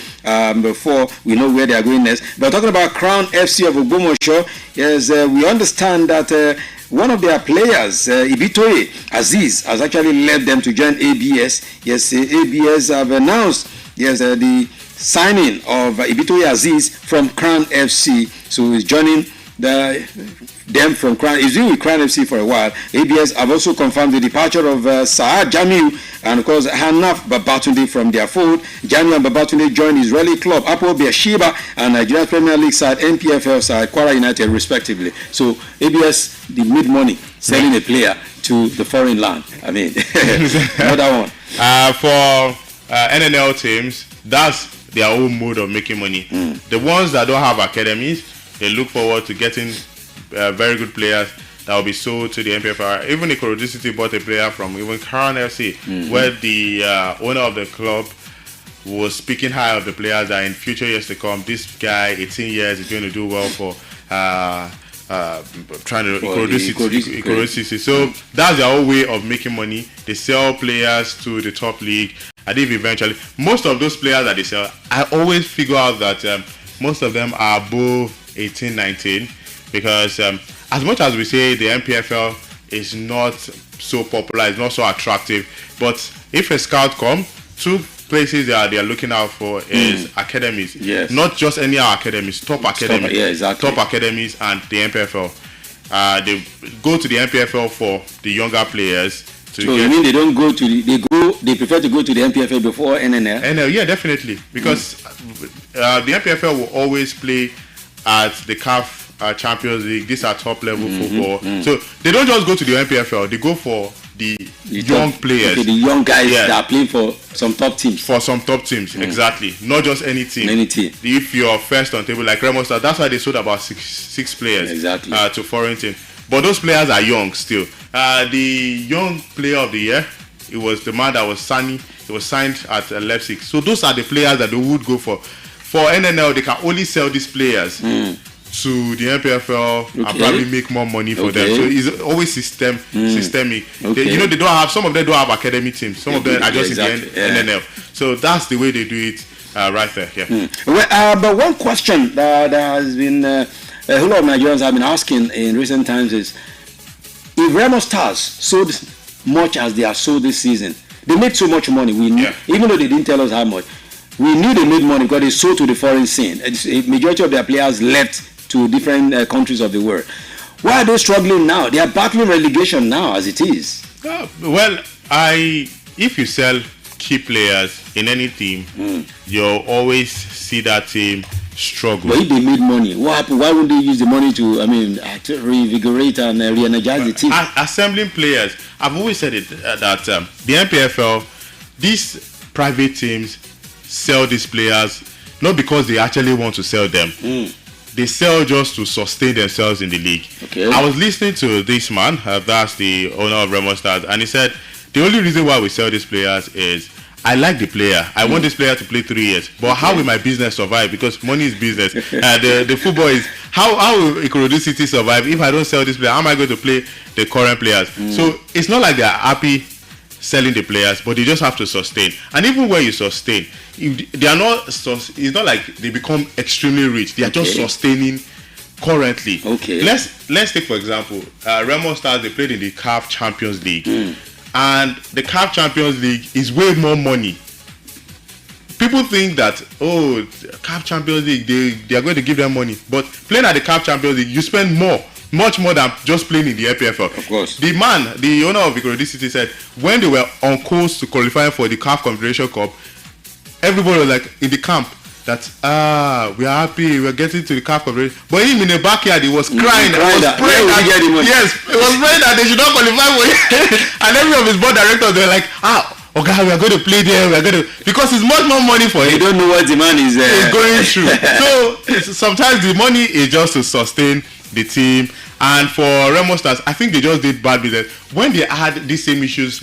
before we know where they are going next. But talking about Crown FC of Ogbomoso, yes, we understand that one of their players, Ibitoye Aziz, has actually led them to join ABS. Yes, ABS have announced the signing of Ibitoye Aziz from Crown FC. So he's joining them from Crown. He's been with Crown FC for a while. ABS have also confirmed the departure of Saad Jamiu and of course Hanaf Babatunde from their fold. Jamiu and Babatunde joined Israeli club Apo Beersheba and Nigeria Premier League side NPFL side Kwara United respectively. So ABS, they made money selling a player to the foreign land. I mean, another one. For NNL teams, that's their own mode of making money. The ones that don't have academies, they look forward to getting very good players that will be sold to the NPFL. Even Ikorodu City bought a player from even Crown FC, where the owner of the club was speaking high of the players that in future years to come, this guy, 18 years, is going to do well for trying to Ikorodu City. So that's their own way of making money. They sell players to the top league. I think eventually, most of those players that they sell, I always figure out that most of them are above 18, 19, because as much as we say the NPFL is not so popular, it's not so attractive, but if a scout comes, 2 places they are looking out for is academies. Yes. Not just any academies, top academies. Yeah, exactly. Top academies and the NPFL. They go to the NPFL for the younger players. So you mean they don't go to they prefer to go to the NPFL before NNL? NL, yeah, definitely, because the NPFL will always play at the CAF Champions League. These are top level football. So they don't just go to the NPFL. They go for the young players. Okay, the young guys that are playing for some top teams. For some top teams, exactly. Not just any team. Any team. If you're first on table like Remo Stars, that's why they sold about six players to foreign teams. But those players are young still. The young player of the year, it was the man that was Sani. He was signed at Leipzig. So those are the players that they would go for. For NNL, they can only sell these players to the NPFL and probably make more money for them. So it's always systemic. They don't have, some of them don't have academy teams. Some of them are just in the NNL. So that's the way they do it right there. Yeah. Well, but one question that has been a whole lot of Nigerians have been asking in recent times is, if Remo Stars sold much as they have sold this season, they made so much money. We knew, even though they didn't tell us how much, we knew they made money because they sold to the foreign scene. A majority of their players left to different countries of the world. Why are they struggling now? They are battling relegation now as it is. Well, if you sell key players in any team, you'll always see that team struggle. But if they made money, what happened? Why wouldn't they use the money to reinvigorate and re-energize the team? Assembling players. I've always said it that the NPFL, these private teams sell these players not because they actually want to sell them. They sell just to sustain themselves in the league. I was listening to this man, that's the owner of Remo Stars, and he said the only reason why we sell these players is I like the player. I want this player to play 3 years. But how will my business survive? Because money is business. The football is how will Ikorodu City survive if I don't sell this player? How am I going to play the current players? So it's not like they're happy selling the players, but they just have to sustain. And even when you sustain, if they are not. It's not like they become extremely rich. They are just sustaining currently. Let's take for example, Remo Stars. They played in the CAF Champions League, and the CAF Champions League is way more money. People think that CAF Champions League they are going to give them money, but playing at the CAF Champions League you spend much more than just playing in the NPFL. Of course. The owner of Ikorodu City said when they were on course to qualify for the CAF Confederation Cup, everybody was like in the camp that we are happy we're getting to the CAF Confederation. But him in the backyard he was crying. He was praying that they should not qualify for it. And every of his board directors were like, okay, we are going to play there. Because it's much more money for him. You don't know what the man is going through. So sometimes the money is just to sustain the team. And for Remo Stars, I think they just did bad business when they had these same issues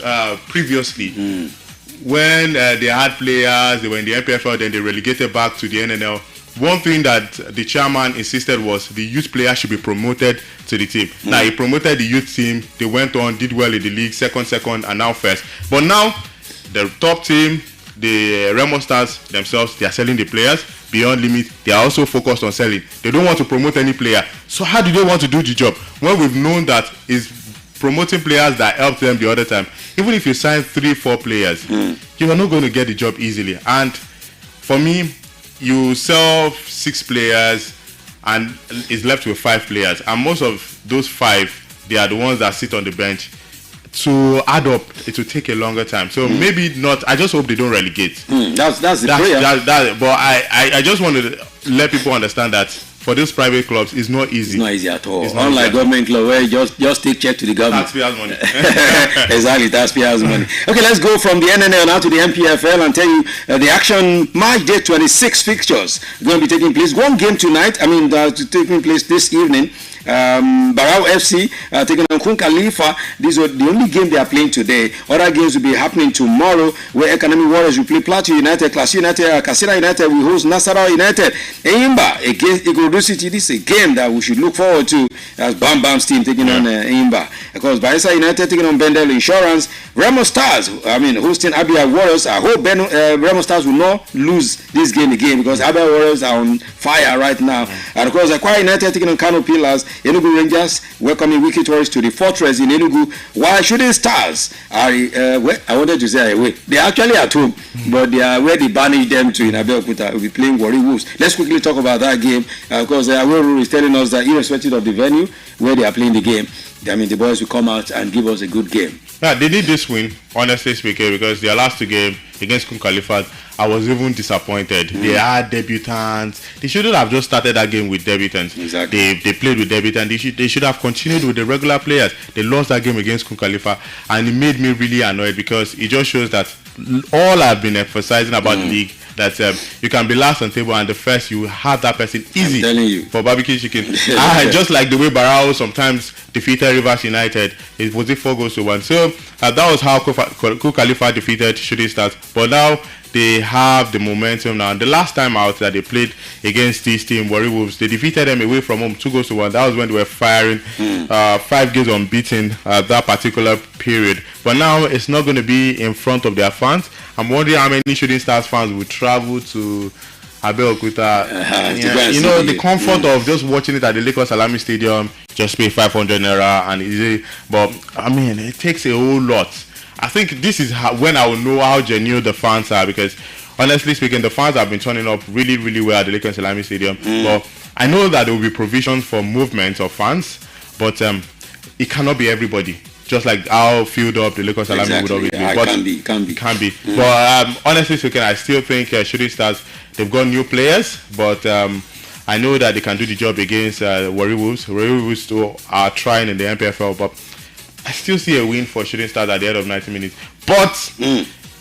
previously. When they had players, they were in the NPFL, then they relegated back to the NNL. One thing that the chairman insisted was the youth players should be promoted to the team. Now he promoted the youth team. They went on, did well in the league, second, and now first. But now the top team, the Remo Stars themselves, they are selling the players beyond limit. They are also focused on selling. They don't want to promote any player. So how do they want to do the job when we've known that is promoting players that helped them the other time? Even if you sign 3-4 players, you are not going to get the job easily. And for me, you sell 6 players and is left with 5 players, and most of those 5, they are the ones that sit on the bench. To add up, it will take a longer time. So maybe not. I just hope they don't relegate. That's the prayer. But I just want to let people understand that for these private clubs, it's not easy. It's not easy at all. Unlike government club where you just take check to the government. Taxpayers' money. Exactly, taxpayers' money. Okay, let's go from the NNL now to the NPFL and tell you the action March day 26 fixtures going to be taking place. One game tonight. Taking place this evening. Barao FC taking on Kun Khalifa. These are the only game they are playing today. Other games will be happening tomorrow, where Economic Warriors will play Plateau United, Class United, Kasina United will host Nasarawa United. Eimba against Ikorodu City. This is a game that we should look forward to as Bam Bam's team taking on Eimba. Of course, Bayelsa United taking on Bendel Insurance. Remo Stars, hosting Abia Warriors. I hope Remo Stars will not lose this game again because Abia Warriors are on fire right now. And of course, Akwa United taking on Kano Pillars. Enugu Rangers welcoming Wiki Tourists to the Fortress in Enugu, while Shooting Stars are, I wanted to say away. They are actually at home, but they are where they banish them to in Abeokuta. Will be playing Warri Wolves. Let's quickly talk about that game because Away Rule is telling us that irrespective of the venue where they are playing the game, I mean the boys will come out and give us a good game. Yeah, they need this win, honestly speaking, because their last 2 games against Kun Khalifat, I was even disappointed. They had debutants. They shouldn't have just started that game with debutants. Exactly. They played with debutants. They should have continued with the regular players. They lost that game against Kun Khalifa, and it made me really annoyed because it just shows that all I've been emphasizing about the league, that you can be last on table and the first you have that person easy. I'm telling you. For barbecue chicken. Just like the way Barao sometimes defeated Rivers United. It was 4-1. So that was how Kun Khalifa defeated Shooting Stars. But now they have the momentum now. And the last time out that they played against this team, Warri Wolves, they defeated them away from home 2-1. That was when they were firing 5 games unbeaten that particular period. But now it's not going to be in front of their fans. I'm wondering how many Shooting Stars fans will travel to Abeokuta. The comfort of just watching it at the Lagos Salami Stadium, just pay 500 naira and easy. But I mean, it takes a whole lot. I think this is when I will know how genuine the fans are, because honestly speaking, the fans have been turning up really, really well at the Lagos Salami Stadium. But I know that there will be provisions for movement of fans, but it cannot be everybody. Just like how filled up the Lagos Salami would always be. But it can be. But honestly speaking, I still think Shooting Stars, they've got new players, but I know that they can do the job against Warri Wolves. Warri Wolves still are trying in the MPFL, but I still see a win for Shooting Stars at the end of 90 minutes. But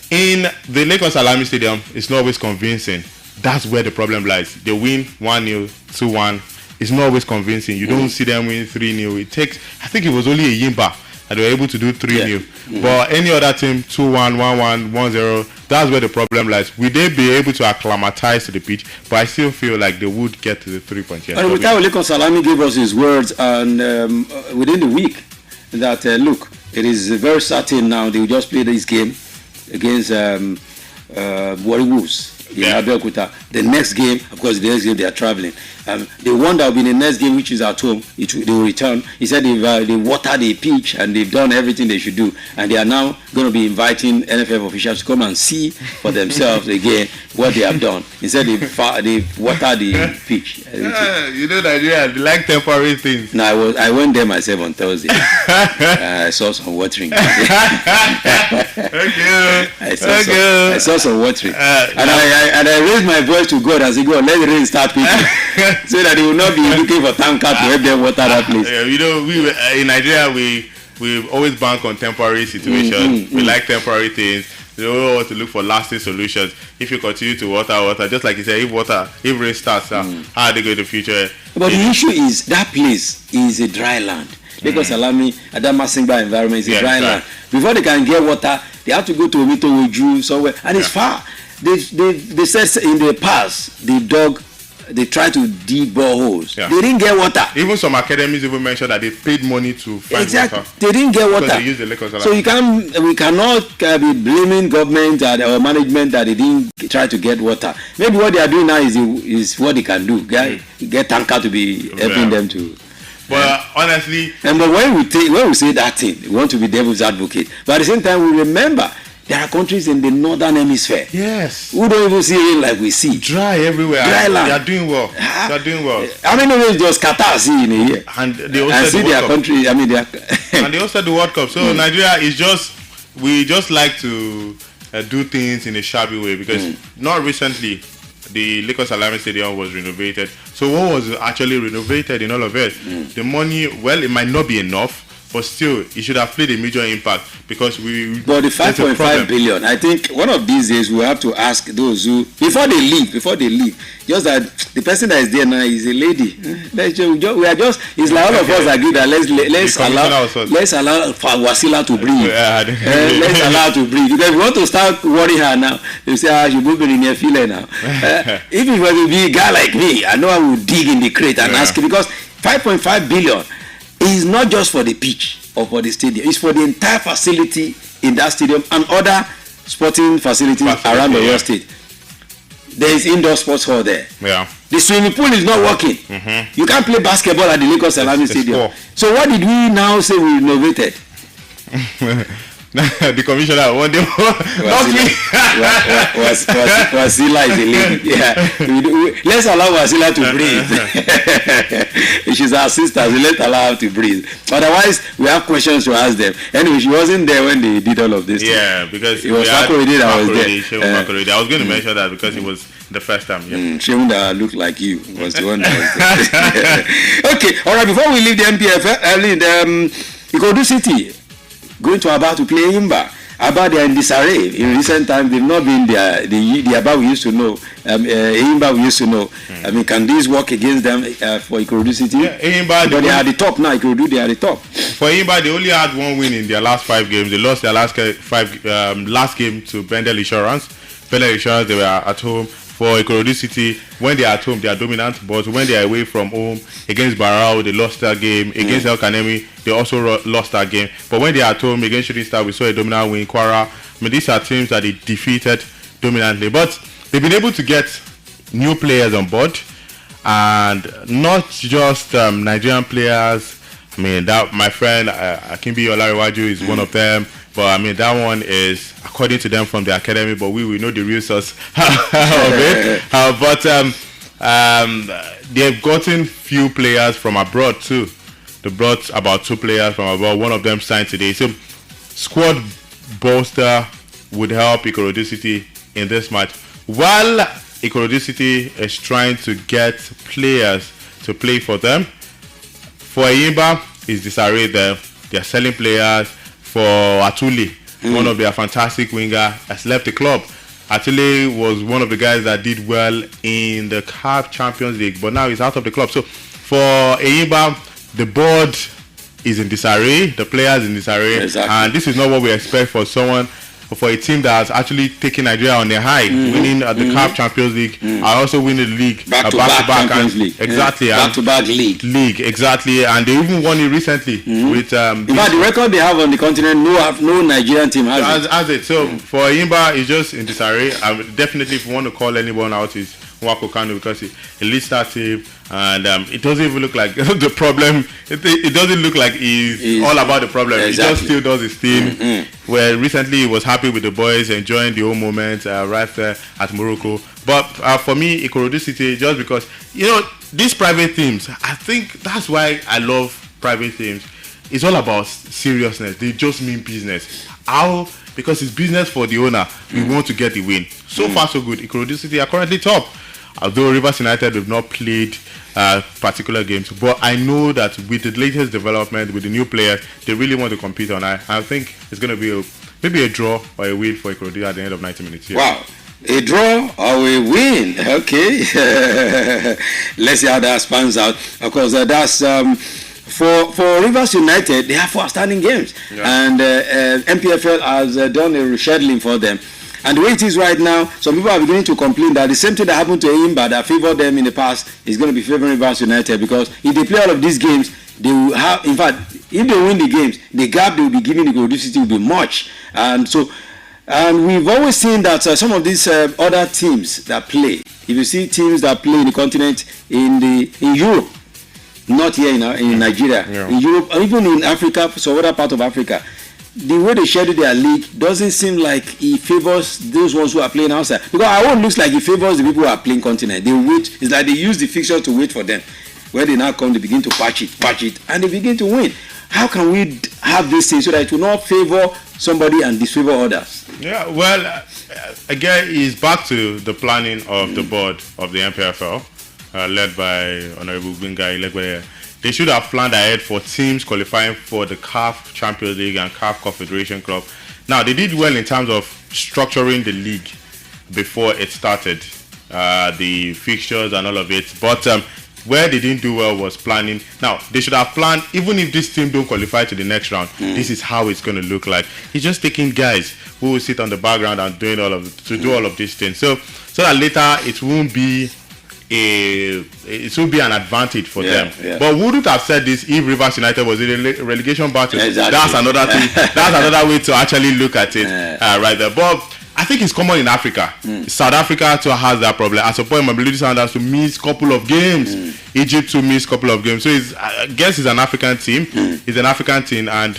in the Lagos Salami Stadium, it's not always convincing. That's where the problem lies. They win 1-0, 2-1. It's not always convincing. You don't see them win 3-0. It takes, I think it was only a Yimba that they were able to do 3-0. But any other team, 2-1, 1-1, 1-0, that's where the problem lies. Will they be able to acclimatize to the pitch? But I still feel like they would get to the 3-point here. And Mutayo Lagos Salami gave us his words and within the week that, look, it is very certain now they will just play this game against Warri Wolves in Abeokuta. The next game, of course, the next game they are traveling. The one that will be the next game, which is at home, they will return. He said they watered the pitch and they've done everything they should do, and they are now going to be inviting NFF officials to come and see for themselves again what they have done. He said they've watered the pitch. You know Nigeria, they like temporary things. No, I went there myself on Thursday. I saw some watering. I saw some watering, and I raised my voice to God as he go, let the rain start pitching. So that they will not be looking for tanker to help them water that place. We in Nigeria we always bank on temporary situations. We like temporary things. We don't want to look for lasting solutions. If you continue to water, just like you said, if rain starts, how are they going to the future? But the issue is that place is a dry land. Lagos Salami, Adamasingba environment is a dry land. Before they can get water, they have to go to Omito Uju somewhere, and it's far. They said in the past they tried to dig boreholes. They didn't get water. Even some academies even mentioned that they paid money to find water. They didn't get water. They use the Lagos Salami. So we cannot be blaming government or management that they didn't try to get water. Maybe what they are doing now is what they can do. Get tanker to be helping them to. But honestly, but when we say that thing, we want to be devil's advocate. But at the same time, we remember there are countries in the northern hemisphere. Yes. Who don't even see rain like we see. Dry everywhere. Dry land. They are doing well. They are doing well. How many ways does Qatar see in a year? And they also see their country. And they also the World Cup. So Nigeria is we just like to do things in a shabby way, because not recently the Lagos Salami Stadium was renovated. So what was actually renovated in all of it? The money, well, it might not be enough, but still, it should have played a major impact, because But the 5.5 billion, I think one of these days we have to ask those who before they leave, just that the person that is there now is a lady. We are just. It's like all of us agree that let's allow Wasila to breathe. Let's allow her to breathe, because we want to start worrying her now. They say she won't be in your feeling now. If it was to be a guy like me, I know I would dig in the crate and ask, because 5.5 billion. Is not just for the pitch or for the stadium. It's for the entire facility in that stadium and other sporting facilities around the Oyo State. there is indoor sports hall there. Yeah. The swimming pool is not working. You can't play basketball at the Lagos Salami Stadium. So what did we now say we innovated? The commissioner one day Wasila is a lady. Yeah. Let's allow Wasila to breathe. She's our sister, so let's allow her to breathe. Otherwise, we have questions to ask them. Anyway, she wasn't there when they did all of this. Yeah, because it was Makorede that was there. I was going to mention that because it was the first time. Yeah. Sheung that looked like you was the one that was there. Okay, all right. Before we leave the MPFL, Ikorodu City going to Aba to play Imba. Aba, they are in disarray. In recent times, they've not been there. The Aba we used to know, Imba we used to know. I mean, can this work against them for Ikorodu City? Yeah, Imba, but they are at the top now. Ikorodu, they are at the top. For Imba, they only had one win in their last 5 games. They lost their last game to Bendel Insurance. Bendel Insurance, they were at home. For Ikorodu City, when they are at home, they are dominant. But when they are away from home, against Barao, they lost that game. Against El Kanemi, they also lost that game. But when they are at home, against Shooting Star, we saw a dominant win. Kwara, I mean, these are teams that they defeated dominantly. But they've been able to get new players on board. And not just Nigerian players. I mean, that my friend Akimbi Olariwaju is one of them. But I mean, that one is according to them from the academy, but we will know the real source of it. They've gotten few players from abroad too. They brought about 2 players from abroad. One of them signed today. So squad bolster would help Ikorodu City in this match. While Ikorodu City is trying to get players to play for them, for Eyimba is disarray there. They are selling players. For Atuli, one of their fantastic winger, has left the club. Atuli was one of the guys that did well in the CAF Champions League, but now he's out of the club. So for Eyimba, the board is in disarray, the players in disarray, and this is not what we expect for a team that has actually taken Nigeria on their high, winning the CAF Champions League, and also winning the league back-to-back Champions League. Exactly, back-to-back league, exactly, and they even won it recently with. In fact, the record they have on the continent, no Nigerian team has it. So for Eyimba, it's just in disarray. Definitely, if you want to call anyone out, is Nwako Kanu, because he leads that team. And it doesn't even look like the problem. It doesn't look like he's all about the problem. Exactly. He just still does his thing. Where recently he was happy with the boys, enjoying the whole moment right there at Morocco. But for me, Ikorodu City, just because these private teams, I think that's why I love private teams. It's all about seriousness. They just mean business. How? Because it's business for the owner. We want to get the win. So far, so good. Ikorodu City are currently top. Although Rivers United have not played particular games, but I know that with the latest development, with the new players, they really want to compete on. I think it's going to be maybe a draw or a win for Ikorodu at the end of 90 minutes. Yeah. Wow. A draw or a win. Okay. Let's see how that pans out. Of course, that's for Rivers United, they have 4 outstanding games. Yeah. And MPFL has done a rescheduling for them. And the way it is right now, some people are beginning to complain that the same thing that happened to Eyimba that favored them in the past is going to be favoring Rivers United, because if they play all of these games, they will have, in fact, if they win the games, the gap they will be giving the Ikorodu City will be much. And we've always seen that some of these other teams that play, if you see teams that play in the continent, in Europe, not here in Nigeria, in Europe, or even in Africa, so other part of Africa, the way they schedule their league doesn't seem like it favors those ones who are playing outside. Because our own looks like it favors the people who are playing continent. They wait. It's like they use the fixture to wait for them. When they now come, they begin to patch it, and they begin to win. How can we have this thing so that it will not favor somebody and disfavor others? Yeah, well, again, it's back to the planning of the board of the MPFL, led by Honorable Bingai Legwe. They should have planned ahead for teams qualifying for the CAF Champions League and CAF Confederation Cup. Now, they did well in terms of structuring the league before it started, the fixtures and all of it. But where they didn't do well was planning. Now, they should have planned, even if this team don't qualify to the next round, this is how it's going to look like. It's just taking guys who will sit on the background and do all of these things. So that later it won't be it will be an advantage for them. Yeah. But wouldn't have said this if Rivers United was in a relegation battle. Exactly. That's another thing. That's another way to actually look at it right there. But I think it's common in Africa. South Africa too has that problem. At some point, Mamelodi Sundowns to miss couple of games. Egypt to miss couple of games. So I guess it's an African team. It's an African team, and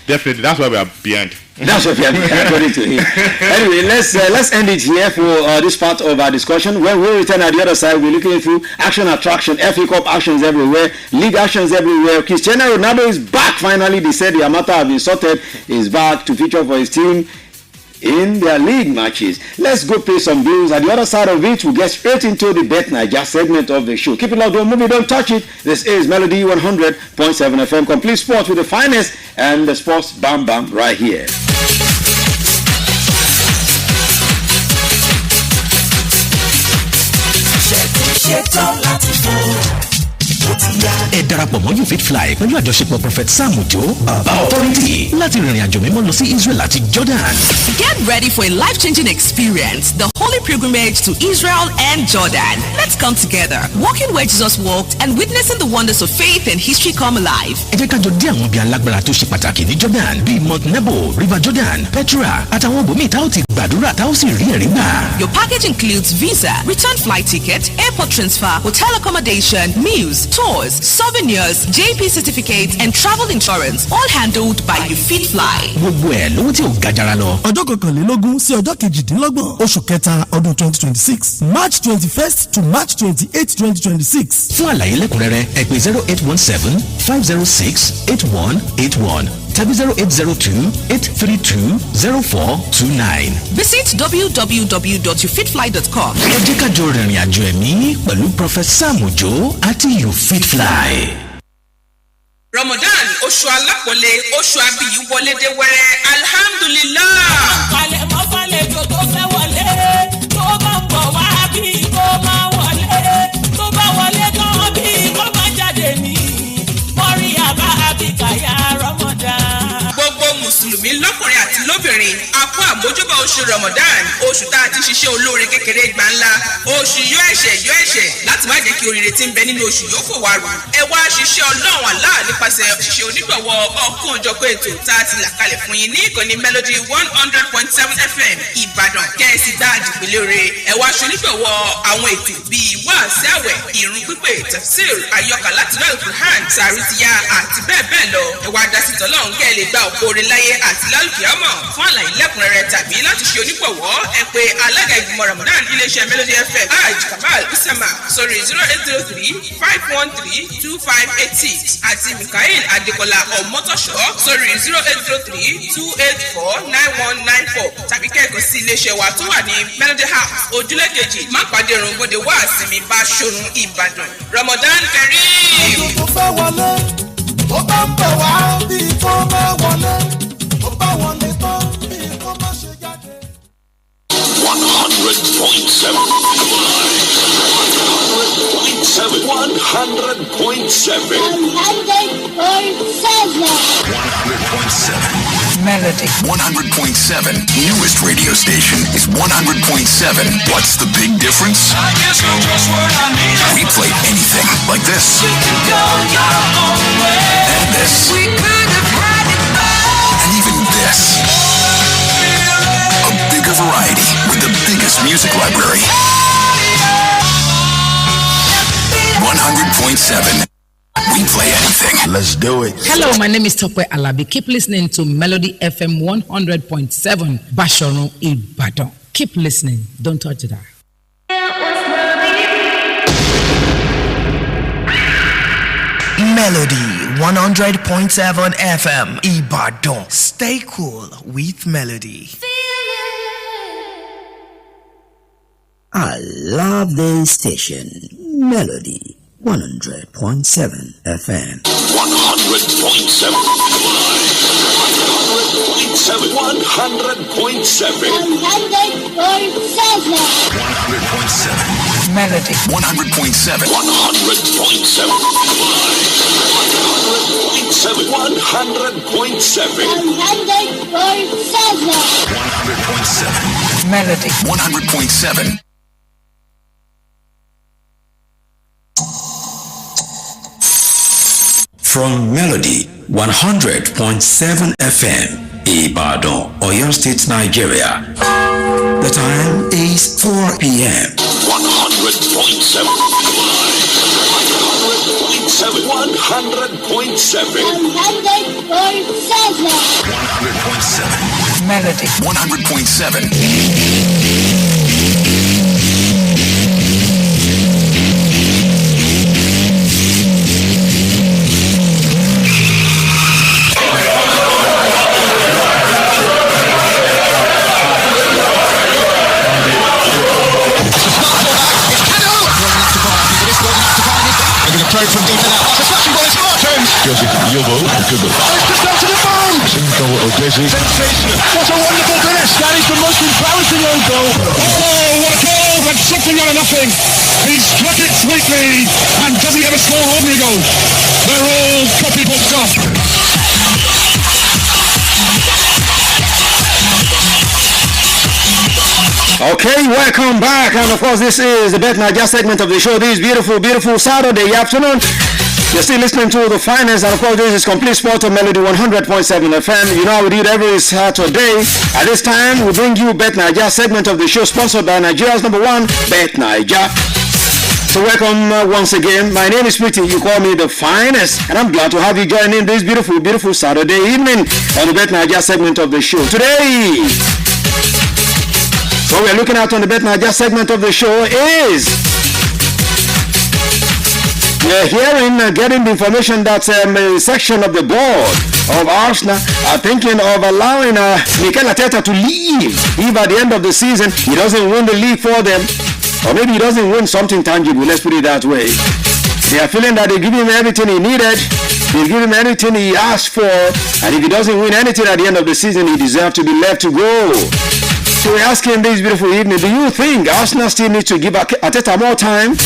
definitely that's why we are behind. That's what we are according to him. Anyway, let's end it here for this part of our discussion. When we return at the other side, we're looking through action attraction, FA Cup actions everywhere, league actions everywhere. Cristiano Ronaldo is back finally. They said the Amata have been sorted. He's back to feature for his team in their league matches. Let's go pay some bills. At the other side of it, we'll get straight into the Bet Naija segment of the show. Keep it locked, don't move it, don't touch it. This is Melody 100.7 FM, complete sports with the finest and the sports bam bam right here. ẹ darapọ̀ mọ́ You Fit Fly pẹ̀lú àjọṣepọ̀ Prophet Sam Ojo Baba Authority láti rìnrìn àjò mímọ́ lọ sí Israel àti Jordan. Get ready for a life-changing experience, the holy pilgrimage to Israel and Jordan. Let's come together, walking where Jesus walked and witnessing the wonders of faith and history come alive. ẹ jẹ́ ká jọ dé àwọn ibi alágbára tó ṣe pàtàkì ní Jordan bíi Mount Nebo, River Jordan, Petra àtàwọn ibòmíì tá ó ti gbàdúrà tá ó sì rí ẹ̀rí gbà. Your package includes visa, return flight ticket, airport transfer, hotel accommodation, meals, tours, souvenirs, JP certificates, and travel insurance, all handled by You Fit Fly. gbogbo ẹ̀ lówó tí ò ga jara lọ. ọjọ́ kọkànlélógún sí ọjọ́ kejìdínlọ́gbọ̀n oṣù kẹta ọdún 2026 March 21st to March 28th 2026. fún àlàyé lẹ́kùnrẹ́rẹ́ ẹ pè 0817-506-8181 tàbí 0802-832-0429. Visit www.youfitfly.com. ẹ jẹ́ ká jọ rìnrìn àjò ẹ̀mí pẹ̀lú Prophet Sam Ojo àti You Fit Fly. Ramadan oṣù alápọ̀lé oṣù abiyì wọlé dé wẹ́rẹ́ alhamdulillah. kalẹ̀ mọ́ fàlejò tó fẹ́ wọlé tó bá ń bọ̀ wá bí kò máa wọlé tó bá wọlé tán bí kò máa jáde ní mọ́rí àbá àbíkàyà Ramadan. Gbogbo mùsùlùmí lọ́kùnrin àti lóbìnrin a kú àmójúbà oṣù Ramadan oṣù tá a ti ṣiṣẹ́ olóore kékeré gbà ńlá oṣù yọ ẹ̀ṣẹ̀ láti má jẹ́ kí oríire tí ń bẹ nínú oṣù yóò fò wá rù. Ẹ wá ṣiṣẹ́ Ọlọ́run Allah nípasẹ̀ ṣiṣẹ́ onígbọ̀wọ́ ọkùn ọjọ́pọ̀ ètò tá a ti là kalẹ̀ fún yín ní ìkànnì Melody 100.7 FM Ìbàdàn kẹ́ẹ̀sì gbá àdìpínlẹ̀ rẹ̀. Ẹ wá ṣonígbọ̀wọ́ àwọn ètò bíi wáàsí àwẹ̀ ìrun pípé tafsir àyọkà láti lọ́ọ̀ Qur'an sàrìtìyà àti bẹ́ẹ̀ bẹ́ẹ̀ lọ. Ẹ wá dá sí tọ́lọ́run kẹ́ ẹ lè gba òkú orin láyé àti lálùkìyámọ̀. Fún àlàyé lẹ́kùnrẹ́rẹ́ tàbí láti ṣe onígbọ̀wọ́ ẹ pè alága ìgbìmọ̀ Ramadan iléeṣẹ́ Melody FM Hajj Kamal Usama sórí 0803-513-2586 àti Mikael Adekola Ọmọtọ́ṣọ́ sórí 0803-284-9194 tàbí kẹ́ẹ̀kan sí iléeṣẹ́ wa tó wà ní Melody House ojúlé kejì má pàdé Rògbòdè wá sinmi bá ṣòrun Ìbàdàn Ramadan Kareem. tó fẹ́ wọlé ó bá ń bọ̀ wá bí kò máa wọlé ó bá wọlé tán bí kò máa ṣe jáde. 100.7 Melody 100.7 newest radio station is 100.7. What's the big difference? We play anything like this and this and even this. A bigger variety with the biggest music library. 100.7. We play anything. Let's do it. Hello, my name is Tokwe Alabi. Keep listening to Melody FM 100.7 Bashoron Ibadan. Keep listening. Don't touch that. Melody 100.7 FM Ibadan. Stay cool with Melody. I love this station, Melody 100.7 FM. 100.7. 100.7. 100.7. Melody 100.7. 100.7. 100.7. 100.7. Melody 100.7. From Melody 100.7 FM, Ibadan, Oyo State, Nigeria. The time is 4 p.m. 100.7. 100.7. Melody. 100.7. From deep in that. It's a flashing ball. It's Martins. Josie, Yobo, good ball. It's just out to the bound. Sensational. What a wonderful finish. That is the most embarrassing own goal. Oh, what a goal. But something out of nothing. He struck it sweetly. And does he ever score ordinary goals? They're all copybook stuff. Okay, welcome back, and of course this is the Bet Naija segment of the show. This beautiful, beautiful Saturday afternoon. You're still listening to the finest, and of course this is Complete Sport on Melody 100.7 FM. You know how we do it every Saturday. At this time, we bring you Bet Naija segment of the show, sponsored by Nigeria's number one, Bet Naija. So welcome once again. My name is Pretty. You call me the finest, and I'm glad to have you join in this beautiful, beautiful Saturday evening on the Bet Naija segment of the show. Today, what we're looking at on the Bet Naija segment of the show is we're hearing, getting the information that a section of the board of Arsenal are thinking of allowing Mikel Arteta to leave if at the end of the season he doesn't win the league for them, or maybe he doesn't win something tangible, let's put it that way. They are feeling that they give him everything he needed, they give him anything he asked for, and if he doesn't win anything at the end of the season, he deserves to be left to go. So we're asking this beautiful evening, do you think Arsenal still needs to give Arteta more time?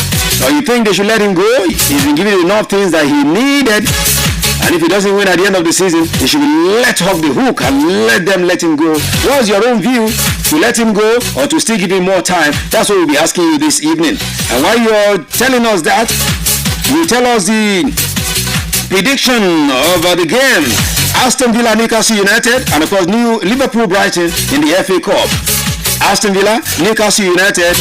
Or you think they should let him go? He's been given enough things that he needed. And if he doesn't win at the end of the season, he should be let off the hook and let him go. What's your own view? To let him go or to still give him more time? That's what we'll be asking you this evening. And while you're telling us that, you tell us the prediction of the game. Aston Villa, Newcastle United, and of course new Liverpool, Brighton in the FA Cup. Aston Villa, Newcastle United,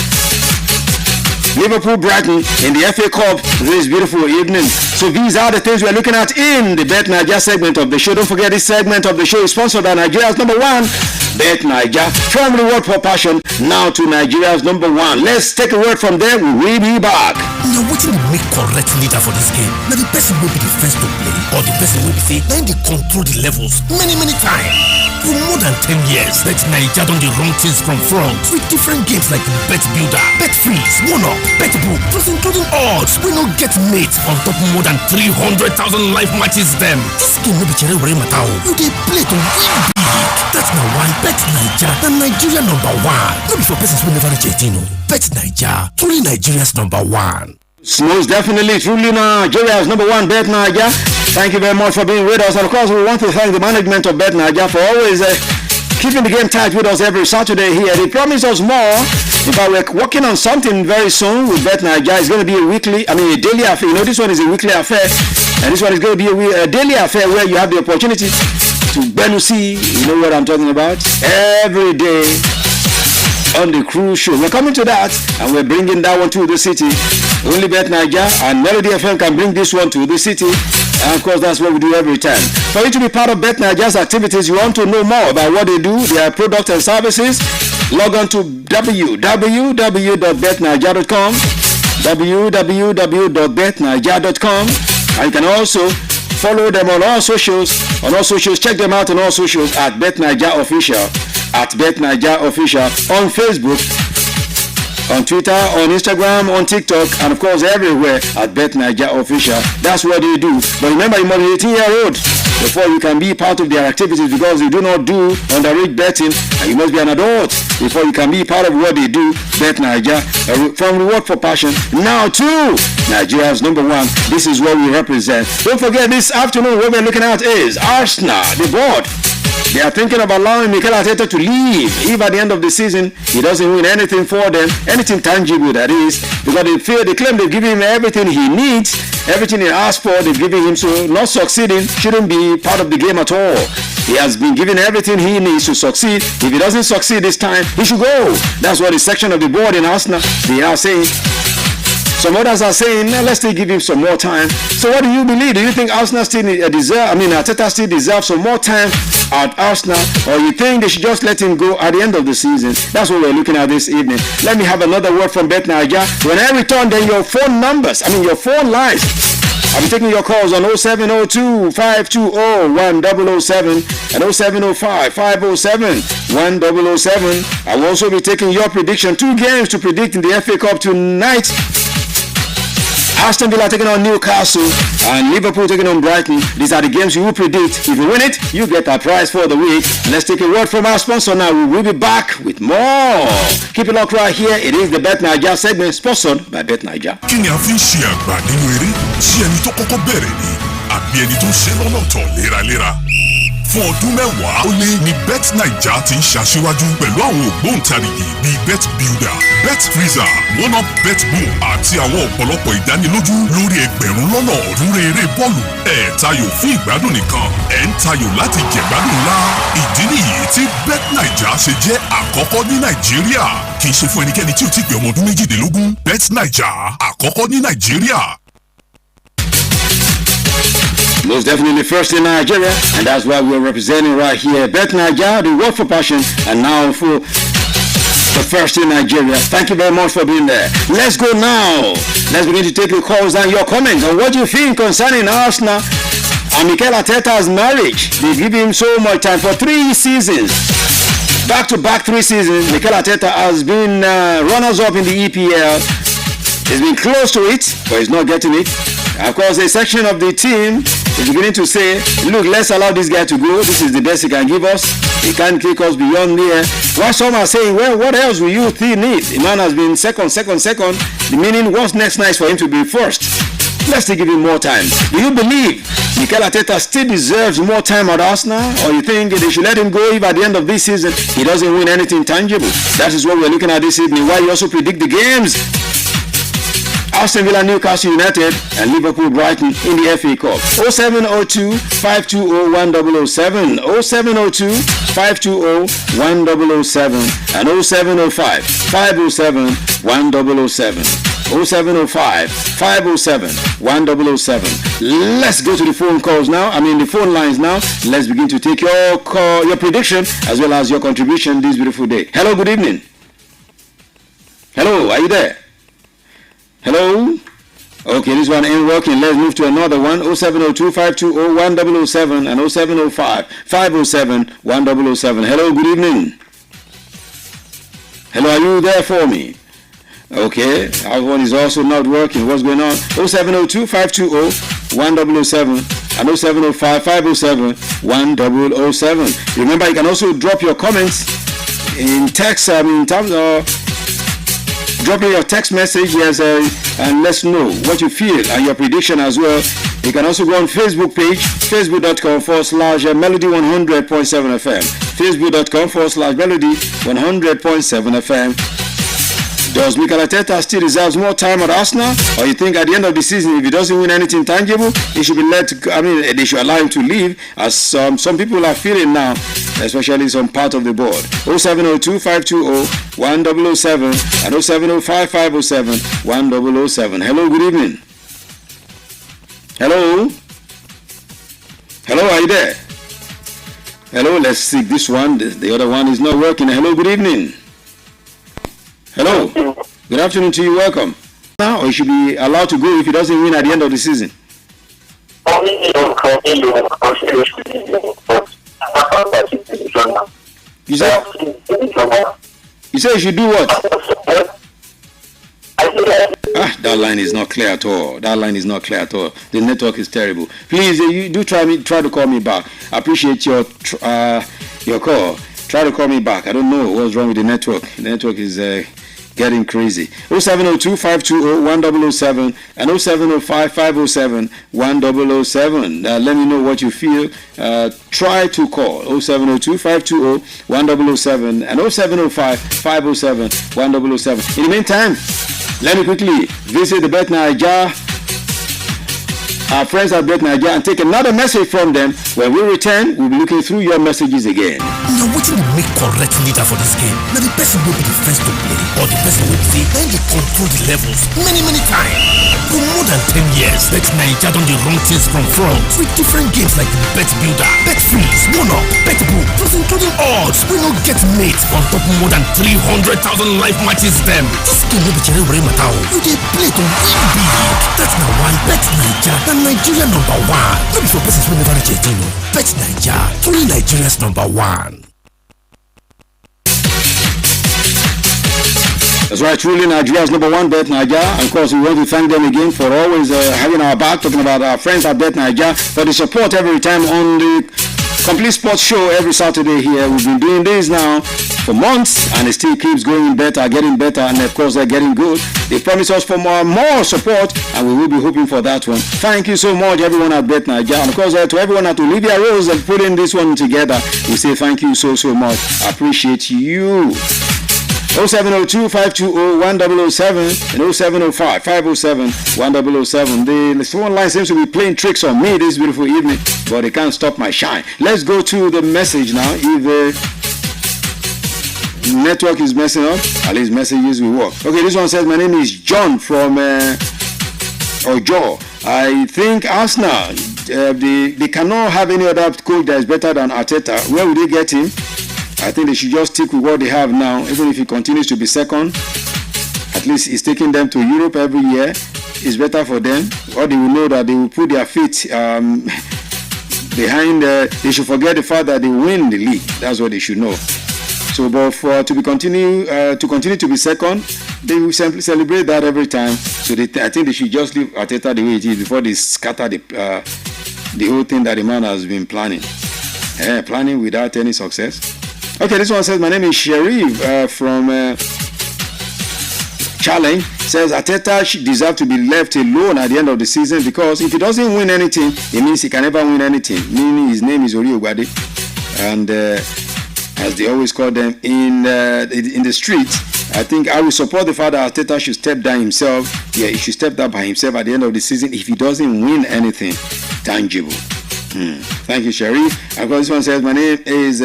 Liverpool, Brighton in the FA Cup this beautiful evening. So these are the things we are looking at in the Bet Naija segment of the show. Don't forget, this segment of the show is sponsored by Nigeria's number one, Bet Naija. From the word for passion, now to Nigeria's number one. Let's take a word from there. We'll be back. Now, what will make correct leader for this game? Now, the person will be the first to play, or the person will be say, then they control the levels many times. For more than 10 years, Bet Naija done the wrong things from front with different games like Bet Builder, Bet Freeze, One Up, Bet Book, plus including odds. We no get mates on top more than 300,000 live matches them. This game no be chere were matao. You dey play to win big. That's now why Bet Naija, the Nigeria number one. No be for persons who never reach 18. Bet Naija, truly Nigeria's number one. Most definitely, truly Nigeria's number one, Bet Naija. Thank you very much for being with us. And of course, we want to thank the management of Bet Naija for always keeping the game tight with us every Saturday here. They promised us more. In fact, we're working on something very soon with Bet Naija. It's going to be a daily affair. You know, this one is a weekly affair. And this one is going to be a daily affair where you have the opportunity to Benusi. You know what I'm talking about? Every day on the cruise show. We're coming to that, and we're bringing that one to the city. Only Bet Naija and Melody FM can bring this one to the city. And of course, that's what we do every time. For you to be part of Bet Naija's activities, you want to know more about what they do, their products and services, log on to www.betnaija.com, www.betnaija.com, and you can also follow them on all socials. Check them out on all socials at Bet Naija Official, on Facebook, on Twitter, on Instagram, on TikTok, and of course everywhere at Bet Naija Official. That's what they do. But remember, you must be 18-year-old before you can be part of their activities, because they do not do underage betting, and you must be an adult before you can be part of what they do. Bet Naija, from Reward for Passion, now to Nigeria's number one. This is what we represent. Don't forget, this afternoon what we're looking at is Arsenal, the board. They are thinking of allowing Mikel Arteta to leave if at the end of the season he doesn't win anything for them, anything tangible that is, because they claim they've given him everything he needs, Everything he asked for, they've given him. So not succeeding shouldn't be part of the game at all. He has been given everything he needs to succeed. If he doesn't succeed this time, he should go. That's what the section of the board in Arsenal, they are saying. Some others are saying, let's still give him some more time. So what do you believe? Do you think Arsenal still Arteta still deserves some more time at Arsenal? Or you think they should just let him go at the end of the season? That's what we're looking at this evening. Let me have another word from Bet Naija. When I return, then your phone lines. I'll be taking your calls on 0702-520-1007 and 0705-507-1007. I will also be taking your prediction. 2 games to predict in the FA Cup tonight. Aston Villa taking on Newcastle and Liverpool taking on Brighton. These are the games you will predict. If you win it, you get a prize for the week. Let's take a word from our sponsor now. We will be back with more. Keep it locked right here. It is the Bet Naija segment sponsored by Bet Naija. Kí ni a fi ń ṣe àgbà nínú eré? Ṣé ẹni tó kọ́kọ́ bẹ̀rẹ̀ ni? Àbí ẹni tó ń ṣe lọ́nà tọ̀ léraléra? Fún ọdún mẹ́wàá ó lé ní Bet Naija ti ń ṣaṣíwájú pẹ̀lú àwọn ògbóǹtarìgì bíi Bet Builder, Bet Freezer, One Up Bet Boom àti àwọn ọ̀pọ̀lọpọ̀ ìdánilójú lórí ẹgbẹ̀rún lọ́nà ọ̀ọ́dúnrún eré bọ́ọ̀lù. Ẹ tayò fún ìgbádùn nìkan, ẹ ń tayò láti jẹ̀gbádùn ńlá. Ìdí nìyí tí Bet Naija ṣe jẹ́ àkọ́kọ́ ní Nàìjíríà. Kì í ṣe fún ẹnikẹ́ni tí ò tí pé ọmọ ọdún méjìdínlógún. Bet Naija àkọ́kọ́ ní Nàìjíríà. Most definitely first in Nigeria, and that's why we're representing right here. Bet Naija, the word for passion, and now for the first in Nigeria. Thank you very much for being there. Let's go now. Let's begin to take your calls and your comments on what you think concerning Arsenal and Mikel Arteta's marriage. They give him so much time for 3 seasons. Back-to-back 3 seasons. Mikel Arteta has been runners-up in the EPL. He's been close to it, but he's not getting it. Of course, a section of the team is beginning to say, look, let's allow this guy to go. This is the best he can give us. He can't take us beyond there. While some are saying, well, what else will you still need? The man has been second. The meaning, what's next nice for him to be first? Let's still give him more time. Do you believe Mikel Arteta still deserves more time at Arsenal? Or you think they should let him go if at the end of this season he doesn't win anything tangible? That is what we're looking at this evening. Why you also predict the games. Aston Villa, Newcastle United, and Liverpool, Brighton in the FA Cup. 0702-520-1007, 0702-520-1007, and 0705-507-1007. 0705-507-1007. Let's go to the phone calls now. The phone lines now. Let's begin to take your call, your prediction, as well as your contribution this beautiful day. Hello, good evening. Hello, are you there? Hello? Okay, this one ain't working. Let's move to another one. 0702-520-1007 and 0705-507-1007. Hello, good evening. Hello, are you there for me? Okay, our one is also not working. What's going on? 0702-520-1007 and 0705-507-1007. Remember, you can also drop your comments in text, in terms of drop in your text message, yes, and let's know what you feel and your prediction as well. You can also go on Facebook page, facebook.com/melody100.7 FM. facebook.com/melody100.7 FM. Does Mikel Arteta still deserves more time at Arsenal? Or you think at the end of the season, if he doesn't win anything tangible, he should be let to, they should allow him to leave, as some people are feeling now, especially some part of the board. 0702-520-1007 and 0705-507-1007. Hello, good evening. Hello? Hello, are you there? Hello, let's see this one. The other one is not working. Hello, good evening. Hello. Good afternoon to you. Welcome. Now, or he should be allowed to go if he doesn't win at the end of the season. You said you should do what? That line is not clear at all. The network is terrible. Please, you do try to call me back. I appreciate your call. Try to call me back. I don't know what's wrong with the network. The network is getting crazy. 0702-520-1007 and 0705-507-1007. Let me know what you feel. Try to call 0702-520-1007 and 0705-507-1007. In the meantime, let me quickly visit the Bet Naija our friends at Bet Nigeria and take another message from them. When we return, we'll be looking through your messages again. Now, what will make correct leader for this game? Now, the person will be the first to play, or the person will say, then they control the levels many times. For more than 10 years, Bet Nigeria done the wrong things from front with different games like Bet Builder, Bet Freeze, One Up, Bet Book, plus including odds. We don't get mates on top more than 300,000 live matches them. This game will be Jerry Matao. You they play to win big. That's now why Bet Nigeria, the Nigeria number one. Not before persons will never reach a Bet Nigeria, truly Nigeria's number one. That's right, truly Nigeria's number one, Bet Nigeria. And of course, we want to thank them again for always having our back, talking about our friends at Bet Nigeria, for the support every time on the Complete Sports Show every Saturday here. We've been doing this now for months, and it still keeps going better, getting better, and of course, they're getting good. They promise us for more support, and we will be hoping for that one. Thank you so much, everyone at Bet Nigeria. And of course, to everyone at Olivia Rose and putting this one together, we say thank you so much. I appreciate you. 0702-520-1007 and 0705-507-1007. The phone line seems to be playing tricks on me this beautiful evening, but it can't stop my shine. Let's go to the message now. If the network is messing up, at least messages will work. Okay, this one says, my name is John from Ojo. I think Arsenal, they cannot have any other coach that is better than Arteta. Where will they get him? I think they should just stick with what they have now. Even if he continues to be second, at least he's taking them to Europe every year. It's better for them. Or they will know that they will put their feet behind. They should forget the fact that they win the league. That's what they should know. So, but to continue to be second, they will simply celebrate that every time. So I think they should just leave Arteta the way it is before they scatter the whole thing that the man has been planning. Planning without any success. Okay, this one says, my name is Sherif from Challenge. Says Arteta deserves to be left alone at the end of the season, because if he doesn't win anything, it means he can never win anything. Meaning his name is Ori Ogbade. And as they always call them in the streets, I think I will support the fact that Arteta should step down himself. Yeah, he should step down by himself at the end of the season if he doesn't win anything tangible. Thank you, Sherif. And this one says, my name is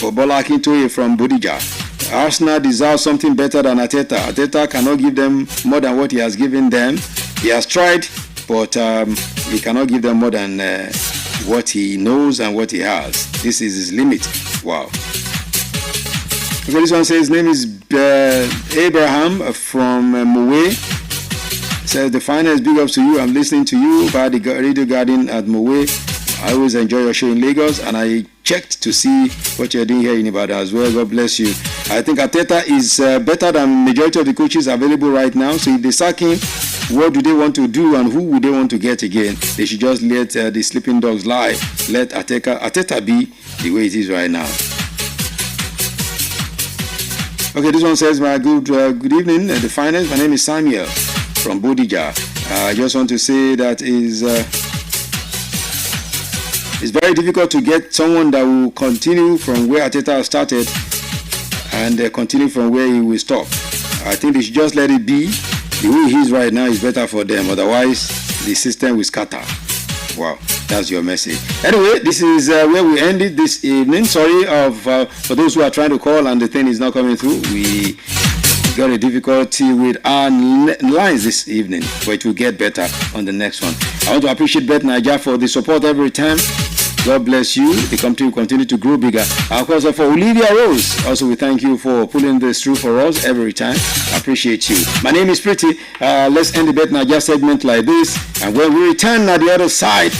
Bola Akintoye from Bodija. Arsenal deserves something better than Arteta. Arteta cannot give them more than what he has given them. He has tried, but he cannot give them more than what he knows and what he has. This is his limit. Wow. Okay, this one says his name is Abraham from Moe. Says the finest big ups to you. I'm listening to you by the Radio Garden at Moe. I always enjoy your show in Lagos, and I checked to see what you're doing here in Ibadan as well. God bless you. I think Arteta is better than majority of the coaches available right now. So if they sack him, what do they want to do, and who would they want to get again? They should just let the sleeping dogs lie. Let Arteta be the way it is right now. Okay, this one says, my good evening, the finest. My name is Samuel from Bodija. I just want to say that it's very difficult to get someone that will continue from where Arteta started and continue from where he will stop. I think they should just let it be. The way he is right now is better for them. Otherwise, the system will scatter. Wow, that's your message. Anyway, this is where we end it this evening. Sorry for those who are trying to call and the thing is not coming through. We got a difficulty with our lines this evening, but it will get better on the next one. I want to appreciate Bet Nigeria for the support every time. God bless you. The company will continue to grow bigger. Of course, for Olivia Rose, also we thank you for pulling this through for us every time. I appreciate you. My name is Pretty. Let's end the Bet Nigeria segment like this. And when we return at the other side,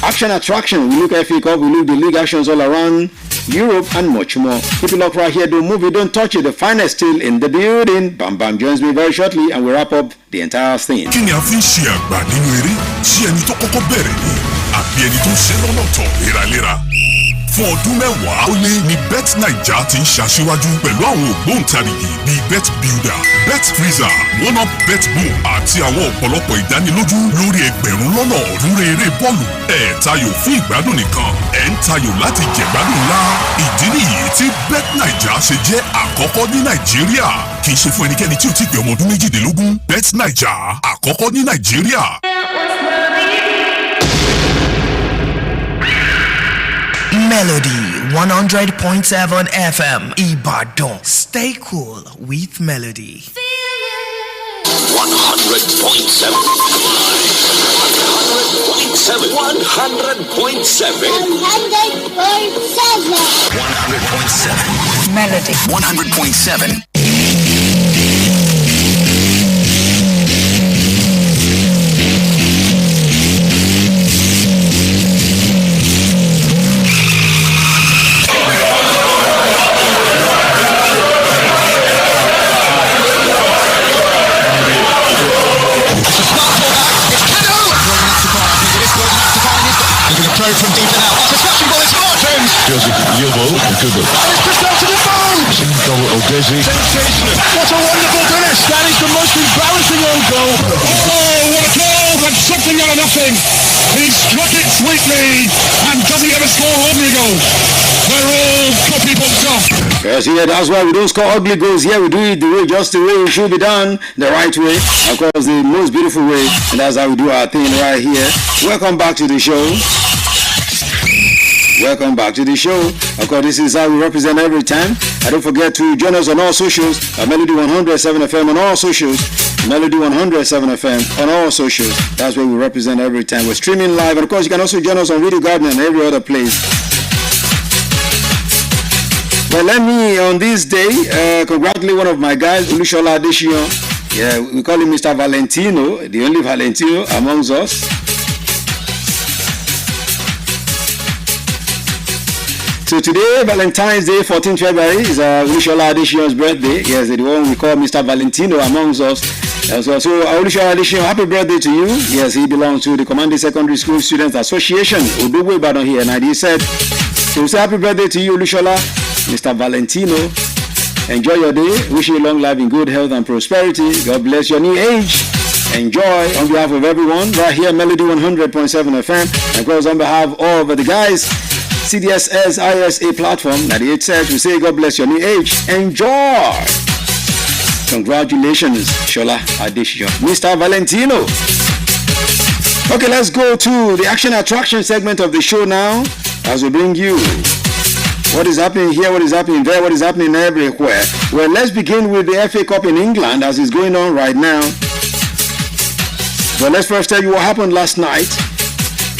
action attraction. We look at FA Cup, we look at the league actions all around Europe and much more. Keep it locked right here. Don't move it, don't touch it. The finest still in the building. Bam Bam joins me very shortly and we wrap up the entire thing. Kí ni a fi ń ṣe àgbà nínú eré? Ṣé ẹni tó kọ́kọ́ bẹ̀rẹ̀ ni? Àbí ẹni tó ṣe lọ́nà tọ̀ léraléra? Fún ọdún mẹ́wàá ó lé ní Bet Naija ti ń ṣaṣíwájú pẹ̀lú àwọn ògbóǹtarìgì bíi Bet Builder, Bet Freezer, One Up, Bet Boom àti àwọn ọ̀pọ̀lọpọ̀ ìdánilójú lórí ẹgbẹ̀rún lọ́nà ọ̀ọ́dúnrún eré bọ́ọ̀lù. Ẹ tayò fún ìgbádùn nìkan, ẹ ń tayò láti jẹ̀gbádùn ńlá. Ìdí nìyí tí Bet Naija ṣe jẹ́ àkọ́kọ́ ní Nàìjíríà. Kì í ṣe fún ẹnikẹ́ni tí ò tí pé ọmọ ọdún méjìdínlógún. Bet Naija àkọ́kọ́ ní Nàìjíríà. Melody 100.7 FM Ibadan. Stay cool with Melody. 100.7. 100.7. 100.7. Melody 100.7. From deep and out. That's a smashing ball. It's Martins. Joseph Yobo and Kubo. And it's just out to the bone. Goal Odesi. Sensational. What a wonderful finish. That is the most embarrassing own goal. Oh, what a goal. And something out of nothing. He struck it sweetly. And does he ever score ordinary goals? They're all copy books off. Yes, yeah, that's why we don't score ugly goals here. We do it the way, just the way it should be done, the right way, of course, the most beautiful way, and that's how we do our thing right here. Welcome back to the show. Welcome back to the show. Of course, this is how we represent every time. And don't forget to join us on all socials, Melody 107 FM on all socials, Melody 107 FM on all socials. That's where we represent every time. We're streaming live, and of course, you can also join us on Radio Garden and every other place. Well, let me, on this day, congratulate one of my guys, Olusola Adesina. Yeah, we call him Mr. Valentino, the only Valentino amongst us. So today, Valentine's Day, 14th February, is Olusola Adesina's birthday. Yes, the one we call Mr. Valentino amongst us. So Olusola Adesina, happy birthday to you. Yes, he belongs to the Commanding Secondary School Students Association, Odogbo Ibadan here. And he said, so we say happy birthday to you, Olusola, Mr. Valentino. Enjoy your day. Wish you long life in good health and prosperity. God bless your new age. Enjoy on behalf of everyone right here, Melody 100.7 FM. And of course, on behalf of the guys, CDSS ISA platform 98 says, we say God bless your new age. Enjoy. Congratulations, Shola Adesina, Mr. Valentino. Okay, let's go to the action attraction segment of the show now, as we bring you what is happening here, what is happening there, what is happening everywhere. Well, let's begin with the FA Cup in England as it's going on right now. But let's first tell you what happened last night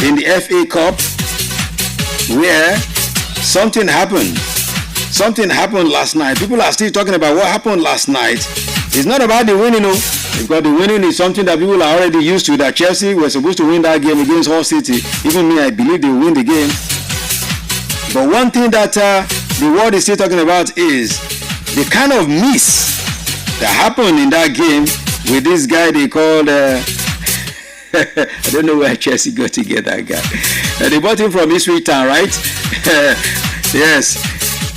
in the FA Cup, where something happened. Something happened last night. People are still talking about what happened last night. It's not about the winning, no. Because the winning is something that people are already used to. That Chelsea were supposed to win that game against Hull City. Even me, I believe they will win the game. But one thing that the world is still talking about is the kind of miss that happened in that game with this guy they called... I don't know where Chelsea got to get that guy. They bought him from Ipswich Town, right? Yes.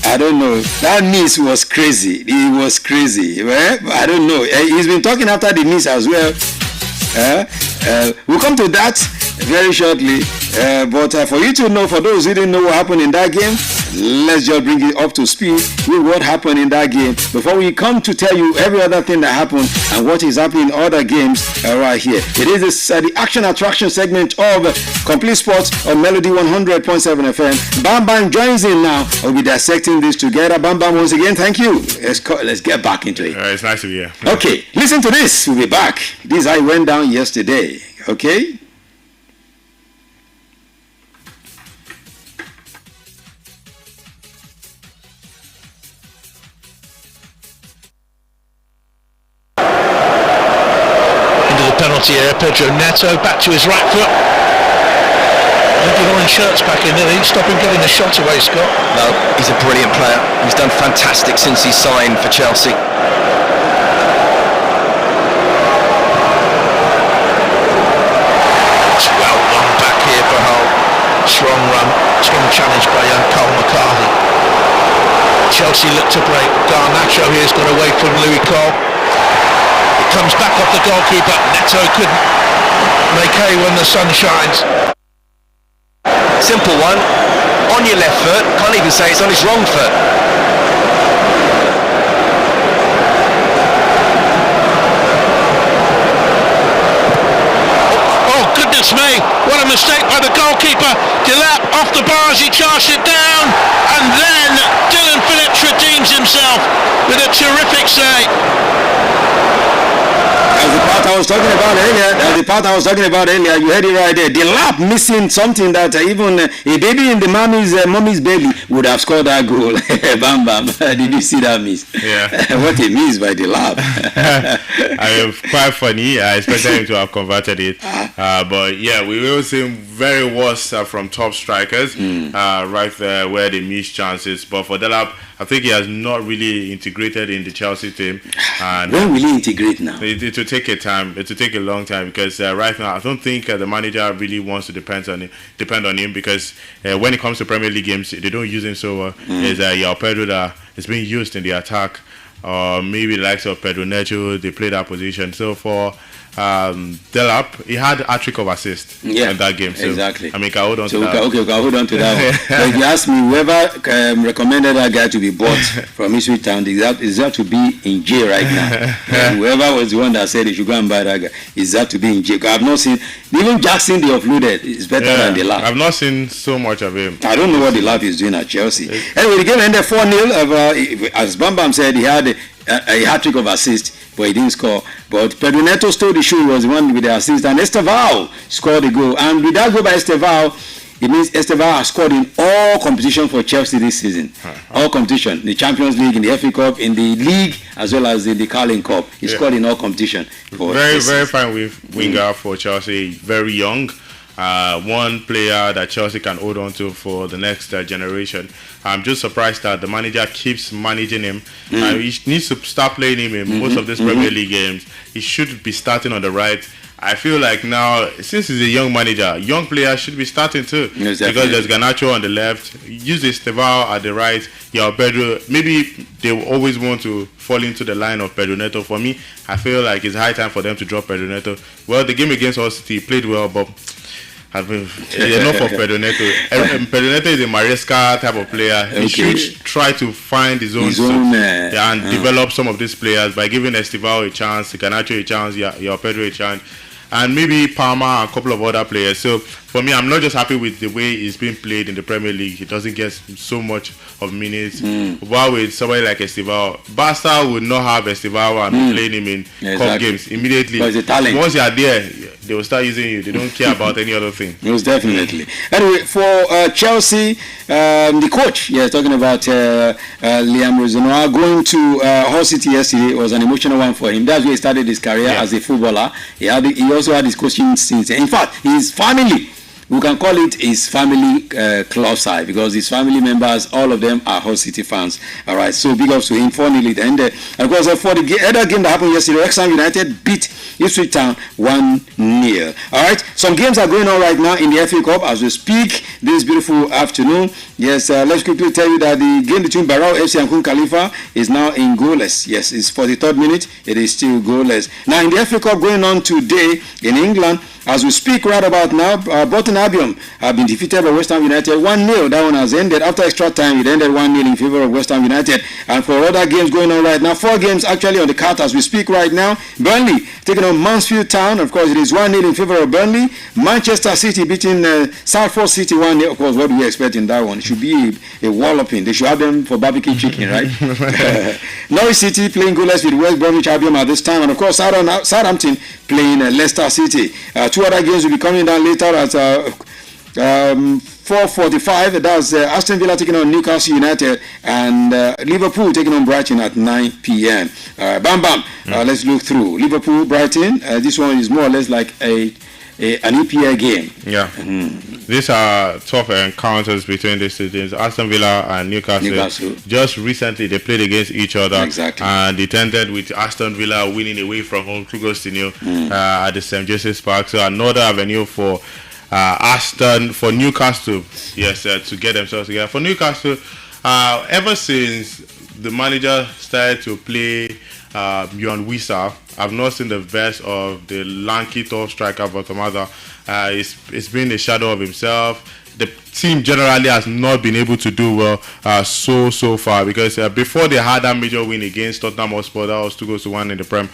I don't know. That miss was crazy. It was crazy. Well, I don't know. He's been talking after the miss as well. We'll come to that very shortly. But for you to know, for those who didn't know what happened in that game, let's just bring it up to speed with what happened in that game before we come to tell you every other thing that happened and what is happening in other games right here. It is the action attraction segment of Complete Sports on Melody 100.7 FM. Bam Bam joins in now. We'll be dissecting this together. Bam Bam, once again, thank you. Let's get back into it. It's nice to be here. Okay, listen to this. We'll be back. This is how it went down yesterday. Okay? Penalty area, Pedro Neto back to his right foot. The orange shirt's back in there. He didn't stop him getting the shot away, Scott. No, he's a brilliant player. He's done fantastic since he signed for Chelsea. It's well won back here for Hull. Strong run, strong challenge by Cole McCarthy. Chelsea look to break. Garnacho here's got away from Louis Cole. Comes back off the goalkeeper. Neto couldn't make hay when the sun shines. Simple one. On your left foot. Can't even say it's on his wrong foot. Oh goodness me! What a mistake by the goalkeeper. Delap off the bars, he charged it down, and then Dylan Phillips redeems himself with a terrific save. That's the part I was talking about earlier. You heard it right there. The lap missing something that even a baby in the mommy's belly would have scored that goal. Bam bam. Did you see that miss? Yeah. What he missed by the lap. I mean, quite funny. I expected him to have converted it, but yeah, we will see very worse from top strikers right there where they miss chances. But for Delap, I think he has not really integrated in the Chelsea team. And when will he integrate now? It will take a time. It will take a long time because right now I don't think the manager really wants to depend on him because when it comes to Premier League games, they don't use him so well. There's João Pedro that is being used in the attack, or maybe the likes of Pedro Neto, they play that position. So for Delap, he had a hat-trick of assists in that game. So, exactly. I mean, can hold on to that. Okay, we can hold on to that one. But if you ask me, whoever recommended that guy to be bought from Ipswich Town is that to be in jail right now. And whoever was the one that said they should go and buy that guy is that to be in jail. I've not seen, even Jackson they offloaded is better than the Lap. I've not seen so much of him. I don't know what the Lap is doing at Chelsea. Anyway, the game ended 4-0. As Bam Bam said, he had a hat-trick of assists, but he didn't score. But Pedro Neto stole the show. He was the one with the assist, and Estevao scored the goal. And with that goal by Estevao, it means Estevao has scored in all competition for Chelsea this season. All competition, the Champions League, in the FA Cup, in the league, as well as in the Carling Cup. He scored in all competition. Very fine winger for Chelsea. Very young. One player that Chelsea can hold on to for the next generation. I'm just surprised that the manager keeps managing him. He needs to start playing him in most of these Premier League games. He should be starting on the right. I feel like now, since he's a young manager, young players should be starting too. Because there's Garnacho on the left, use Estevao at the right, João Pedro. Maybe they always want to fall into the line of Pedro Neto. For me, I feel like it's high time for them to drop Pedro Neto. Well, the game against Hull City, he played well, but enough of Pedro Neto. Pedro Neto is a Maresca type of player. He should try to find his own and develop some of these players by giving Estevao a chance, Garnacho a chance, João Pedro a chance, and maybe Palmer and a couple of other players. So for me, I'm not just happy with the way he's being played in the Premier League. He doesn't get so much of minutes. While with somebody like Estevao, Barca would not have Estevao and be playing him in cup games immediately. Once you are there, they will start using you. They don't care about any other thing. Most definitely. Anyway, for Chelsea, the coach, talking about Liam Rosenoa, going to Hull City yesterday was an emotional one for him. That's where he started his career as a footballer. He also had his coaching since. In fact, his family, we can call it his family club side, because his family members, all of them are Hull City fans. All right, so big ups to him. 4-0 then. Of course, for the other game that happened yesterday, Wrexham United beat Ipswich Town 1-0. All right, some games are going on right now in the FA Cup as we speak this beautiful afternoon. Yes, let's quickly tell you that the game between Barrow FC and Kun Khalifa is now in goalless. Yes, it's 43rd minute. It is still goalless. Now, in the FA Cup going on today in England, as we speak right about now, Bolton Albion have been defeated by West Ham United 1-0. That one has ended after extra time. It ended 1-0 in favor of West Ham United. And for other games going on right now, 4 games actually on the card as we speak right now. Burnley taking on Mansfield Town. Of course, it is 1-0 in favor of Burnley. Manchester City beating Salford City 1-0. Of course, what do we expect in that one? It should be a walloping. They should have them for barbecue chicken, right? Norwich City playing goalless with West Bromwich Albion at this time. And of course, Southampton playing Leicester City. 2 other games will be coming down later at 4:45. That's Aston Villa taking on Newcastle United, and Liverpool taking on Brighton at 9 p.m. Let's look through Liverpool Brighton. This one is more or less like an EPL game. These are tough encounters between these two teams. Aston Villa and Newcastle. Just recently they played against each other, and it ended with Aston Villa winning away from home 2-0 at the St. Joseph's Park. So another avenue for Newcastle, to get themselves together. For Newcastle, ever since the manager started to play Bjorn Wissa, I've not seen the best of the lanky tall striker Botomada. It's been a shadow of himself. The team generally has not been able to do well so far, because before they had that major win against Tottenham Hotspur, that was 2-1 in the Prem.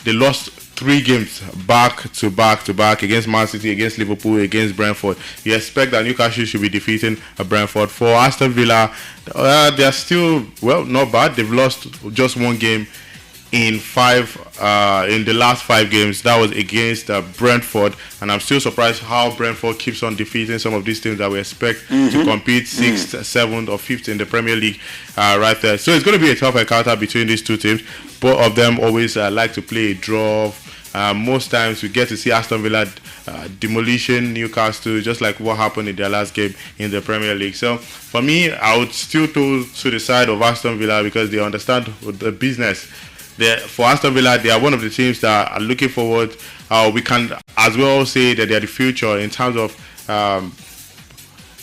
They lost 3 games back to back against Man City, against Liverpool, against Brentford. You expect that Newcastle should be defeating Brentford. For Aston Villa, they are still, well, not bad. They've lost just 1 game in the last 5 games. That was against Brentford, and I'm still surprised how Brentford keeps on defeating some of these teams that we expect to compete 6th, 7th, or 5th in the Premier League right there. So it's going to be a tough encounter between these 2 teams. Both of them always like to play a draw. Most times we get to see Aston Villa demolishing Newcastle, just like what happened in their last game in the Premier League. So for me, I would still go to the side of Aston Villa because they understand the business. For Aston Villa, they are one of the teams that are looking forward. We can as well say that they are the future in terms of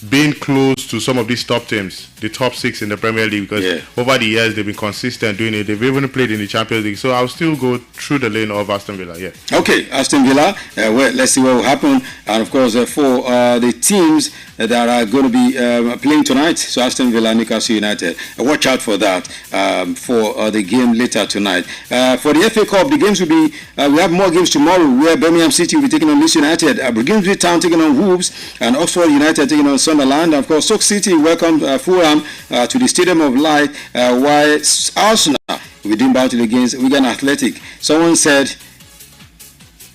being close to some of these top teams, the top 6 in the Premier League, because over the years they've been consistent doing it. They've even played in the Champions League. So I'll still go through the lane of Aston Villa. Yeah. Okay, Aston Villa. Well, let's see what will happen. And of course, for the teams that are going to be playing tonight, so Aston Villa, Newcastle United. Watch out for that for the game later tonight. For the FA Cup, the games will be. We have more games tomorrow, where Birmingham City will be taking on Leeds United, Grimsby Town taking on Wolves, and Oxford United taking on Sunderland. And of course, Stoke City welcome Fulham to the Stadium of Light, while Arsenal will be doing battle against Wigan Athletic. Someone said,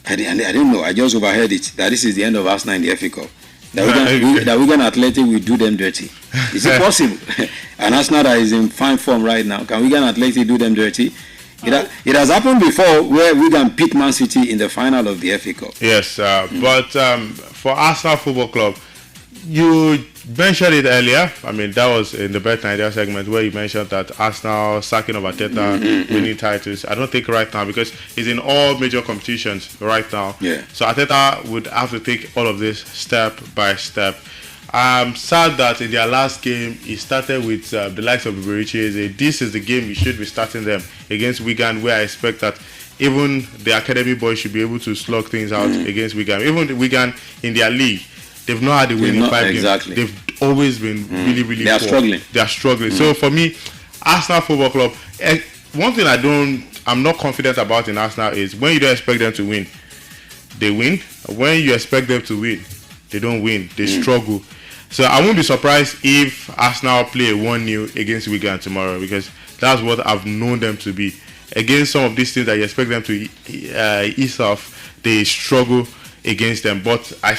I didn't know, I just overheard it, that this is the end of Arsenal in the FA Cup. That Wigan Athletic will do them dirty. Is it possible? And Arsenal that is in fine form right now, can Wigan Athletic do them dirty? It has happened before where Wigan beat Man City in the final of the FA Cup. Yes, but for Arsenal Football Club, you mentioned it earlier. I mean, that was in the Bet Nigeria segment where you mentioned that Arsenal sacking of Arteta, winning titles. I don't think right now, because he's in all major competitions right now. Yeah. So Arteta would have to take all of this step by step. I'm sad that in their last game, he started with the likes of Iberiche. This is the game he should be starting them against Wigan, where I expect that even the academy boys should be able to slug things out against Wigan. Even the Wigan in their league, they've not had a win in 5 games. They've always been really poor. They are struggling. So for me, Arsenal Football Club, one thing I'm not confident about in Arsenal is when you don't expect them to win, they win. When you expect them to win, they don't win. They struggle. So I won't be surprised if Arsenal play 1-0 against Wigan tomorrow, because that's what I've known them to be. Against some of these teams that you expect them to ease off, they struggle against them. But I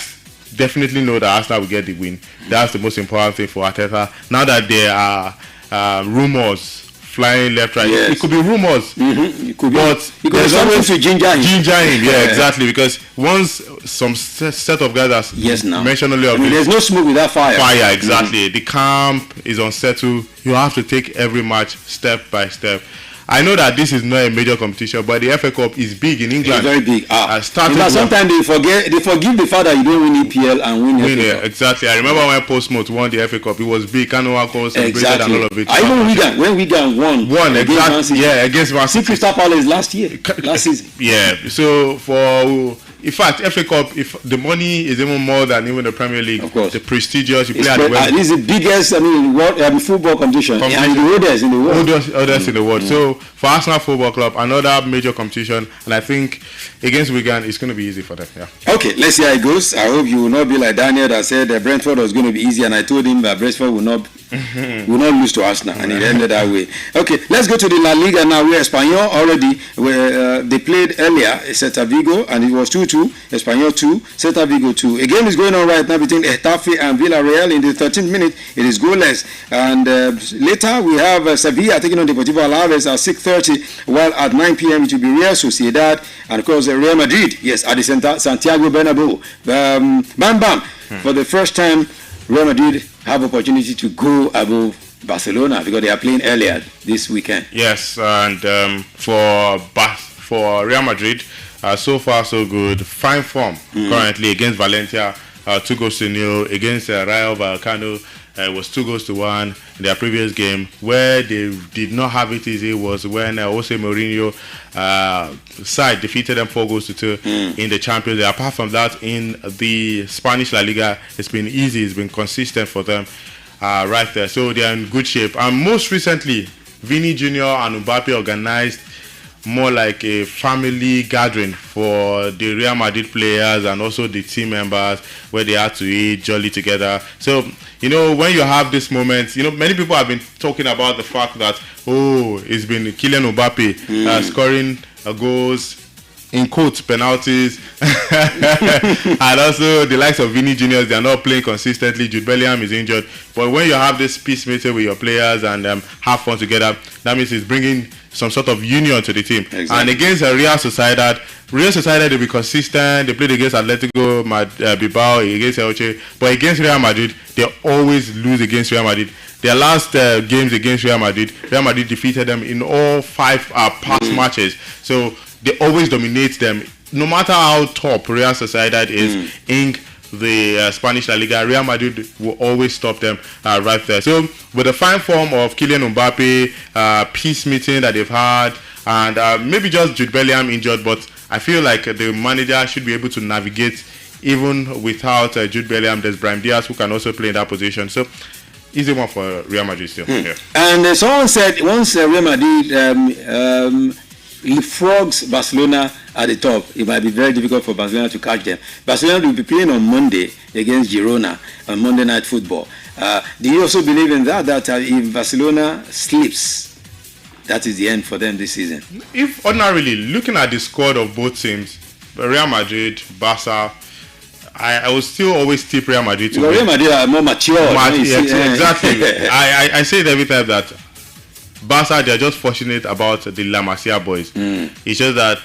definitely know that Arsenal will get the win. That's the most important thing for Arteta. Now that there are rumors flying left, right, it could be rumors, it could be, but there's always to ginger him. Yeah, exactly, because once some set of guys that mentioned earlier, there's no smoke without fire. Exactly. The camp is unsettled. You have to take every match step by step. I know that this is not a major competition, but the FA Cup is big in England. It's very big. Sometimes they forgive the fact that you don't win EPL and win FA Cup. Exactly. I remember when Portsmouth won the FA Cup, it was big. Kanoa calls celebrated and all of it. When Wigan won exactly. Against Man City. Crystal Palace last season. Yeah. So in fact, FA Cup, if the money is even more than even the Premier League, of course, the prestigious, you play at the Wembley. This is the biggest football competition and the oldest in the world. Oldest in the world. So for Arsenal Football Club, another major competition, and I think against Wigan, it's going to be easy for them. Yeah. Okay, let's see how it goes. I hope you will not be like Daniel that said that Brentford was going to be easy, and I told him that Brentford will not lose to Arsenal, and it ended that way. Okay, let's go to the La Liga now, where Espanyol already, they played earlier, Celta Vigo, and it was 2-2, Espanyol 2, Celta Vigo 2. A game is going on right now between Getafe and Villarreal. In the 13th minute, it is goalless, and later we have Sevilla taking on Deportivo Alaves at 6:30, while at 9 p.m. it will be Real Sociedad, and of course Real Madrid, at the Santiago Bernabeu. For the first time, Real Madrid have opportunity to go above Barcelona because they are playing earlier this weekend. Yes, and for Real Madrid, so far so good. Fine form currently against Valencia, 2-0 against Rayo Vallecano. It was 2-1 in their previous game. Where they did not have it easy was when Jose Mourinho side defeated them 4-2 in the Champions League. Apart from that, in the Spanish La Liga, it's been easy. It's been consistent for them right there. So they are in good shape. And most recently, Vini Jr. and Mbappe organized more like a family gathering for the Real Madrid players and also the team members, where they had to eat jolly together. So, you know, when you have this moment, you know, many people have been talking about the fact that, it's been Kylian Mbappe scoring goals, in quotes, penalties, and also the likes of Vinny Juniors, they are not playing consistently. Jude Bellingham is injured. But when you have this peace meeting with your players and have fun together, that means it's bringing some sort of union to the team. Exactly. And against Real Sociedad, they'll be consistent. They played against Atletico Bilbao, against Elche, but against Real Madrid, they always lose against Real Madrid. Their last games against Real Madrid defeated them in all 5 past matches. So they always dominate them. No matter how top Real Sociedad is in the Spanish La Liga, Real Madrid will always stop them right there. So with the fine form of Kylian Mbappe, peace meeting that they've had, and maybe just Jude Bellingham injured, but I feel like the manager should be able to navigate even without Jude Bellingham. There's Brahim Diaz who can also play in that position. So easy one for Real Madrid still. Yeah. And someone said once Real Madrid leapfrogs Barcelona at the top, it might be very difficult for Barcelona to catch them. Barcelona will be playing on Monday against Girona on Monday Night Football. Do you also believe in that if Barcelona slips, that is the end for them this season? If ordinarily, looking at the squad of both teams, Real Madrid, Barca, I will still always tip Real Madrid to win. Real Madrid are more mature. Exactly. I say it every time that Barca, they are just fortunate about the La Masia boys. It's just that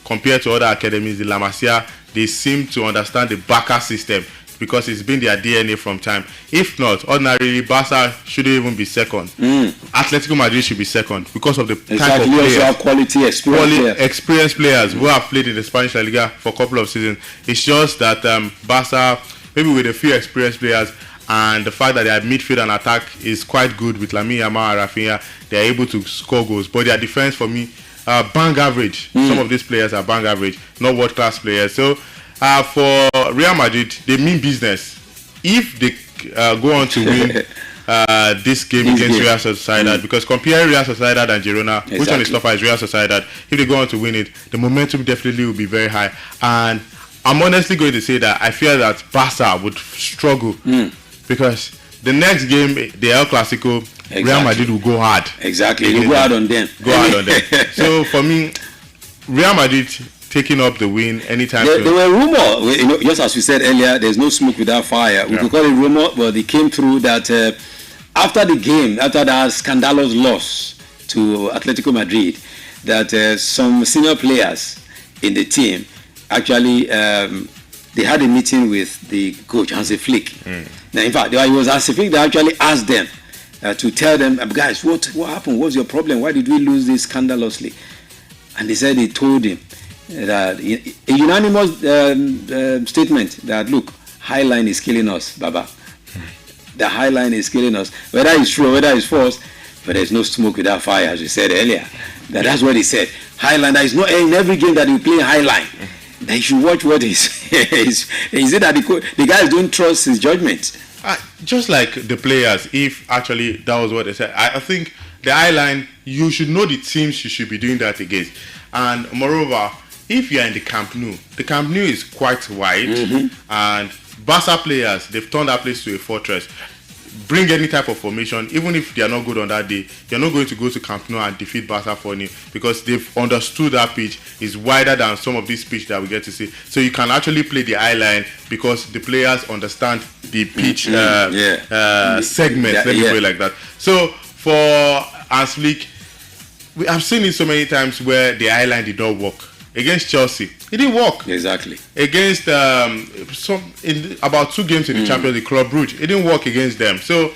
compared to other academies, the La Masia, they seem to understand the Barca system because it's been their DNA from time. If not, ordinarily, Barca shouldn't even be second. Atletico Madrid should be second because of the type of players. Also quality, experienced players who have played in the Spanish La Liga for a couple of seasons. It's just that Barca, maybe with a few experienced players, and the fact that their midfield and attack is quite good with Lamine Yamal and Rafinha, they are able to score goals. But their defense, for me, bang average. Some of these players are bang average, not world-class players. So for Real Madrid, they mean business. If they go on to win this game against Real Sociedad, because comparing Real Sociedad and Girona, which one is tougher is Real Sociedad. If they go on to win it, the momentum definitely will be very high. And I'm honestly going to say that I fear that Barca would struggle. Because the next game, the El Clasico, Real Madrid will go hard. Exactly, you go hard on them. So for me, Real Madrid taking up the win anytime. There were rumors, just as we said earlier, there's no smoke without fire. We could call it rumor, but they came through that after the game, after that scandalous loss to Atletico Madrid, that some senior players in the team actually they had a meeting with the coach Hansi Flick. Now, in fact, it was Hansi Flick that actually asked them to tell them, guys, what happened? What's your problem? Why did we lose this scandalously? And they said they told him that a unanimous statement that, look, Highline is killing us, Baba. The Highline is killing us. Whether it's true or whether it's false, but there's no smoke without fire, as we said earlier. That's what he said. Highline, there is no in every game that you play Highline. They should watch what he says. He said that the guys don't trust his judgment. Just like the players, if actually that was what they said, I think the Highline, you should know the teams you should be doing that against. And moreover, if you are in the Camp Nou is quite wide, and Barca players, they've turned that place to a fortress. Bring any type of formation, even if they are not good on that day, you're not going to go to Camp Nou and defeat Barca for new, because they've understood that pitch is wider than some of these pitch that we get to see. So you can actually play the eye line because the players understand the pitch segments. Let me put it like that. So for Hans Flick, we have seen it so many times where the eye line did not work. Against Chelsea, it didn't work. Exactly. Against about 2 games in the Champions League, Club Brugge, it didn't work against them. So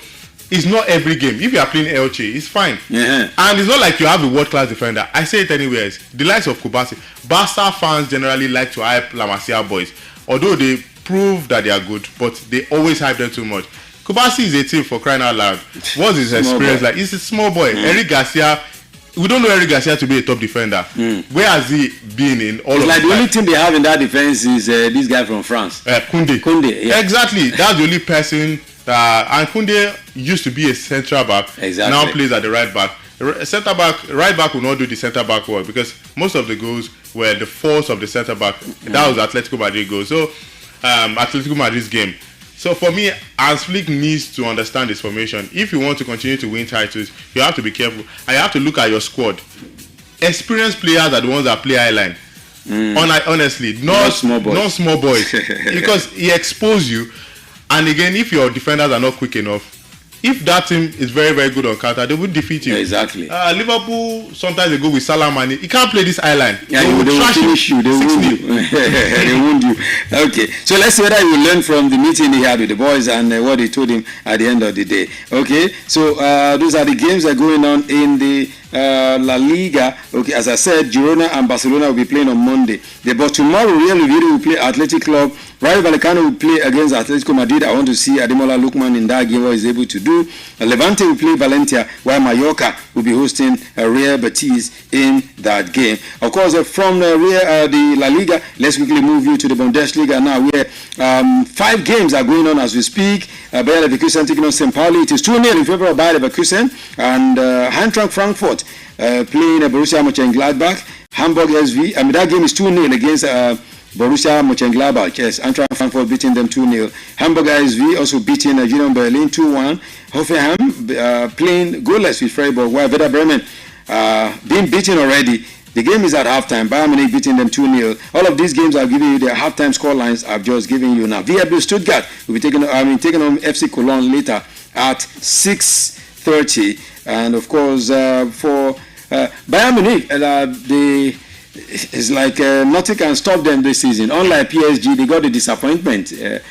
it's not every game. If you are playing Elche, it's fine. And it's not like you have a world-class defender. I say it anyways. The likes of Kubasi, Barca fans generally like to hype La Masia boys, although they prove that they are good, but they always hype them too much. Kubasi is a team, for crying out loud. What's his experience like? He's a small boy. Eric Garcia. We don't know Eric Garcia to be a top defender. Where has he been in all of like the only team they have in that defense is this guy from France. Koundé. Yeah. Exactly. That's the only person. And Koundé used to be a central back. Exactly. Now plays at the right back. Centre back, right back will not do the centre back work because most of the goals were the force of the centre back. That was Atletico Madrid goal. So Atletico Madrid's game. So for me, Hans Flick needs to understand this formation. If you want to continue to win titles, you have to be careful and you have to look at your squad. Experienced players are the ones that play high line. Honestly, not small boys, because he exposes you. And again, if your defenders are not quick enough, if that team is very, very good on counter, they will defeat you. Yeah, exactly. Liverpool, sometimes they go with Salah Mane. He can't play this island. Yeah, they will finish you. They wound you. They wound you. Okay, so let's see whether he will learn from the meeting he had with the boys and what they told him at the end of the day. Okay, so those are the games that are going on in the La Liga. Okay, as I said, Girona and Barcelona will be playing on Monday. But tomorrow, Real Oviedo will play Athletic Club. Rayo Vallecano will play against Atletico Madrid. I want to see Ademola Lookman in that game, what he's able to do. Levante will play Valencia, while Mallorca will be hosting Real Betis in that game. Of course, from the La Liga, let's quickly move you to the Bundesliga now, where 5 games are going on as we speak. Bayer Leverkusen taking on St. Pauli. It is 2-0 in favor of Bayer Leverkusen, and Eintracht Frankfurt playing Borussia Mönchengladbach. Hamburg SV, that game is 2-0 against Borussia Mönchengladbach. Yes, Eintracht Frankfurt beating them 2-0. Hamburg SV also beating Union Berlin 2-1. Hoffenheim playing goalless with Freiburg, while Werder Bremen being beaten already. The game is at halftime. Bayern Munich beating them 2-0. All of these games I've given you, their halftime score lines I've just given you now. VfB Stuttgart will be taking on FC Cologne later at 6:30. And of course, for Bayern Munich, it's like nothing can stop them this season. Unlike PSG, they got a disappointment yes,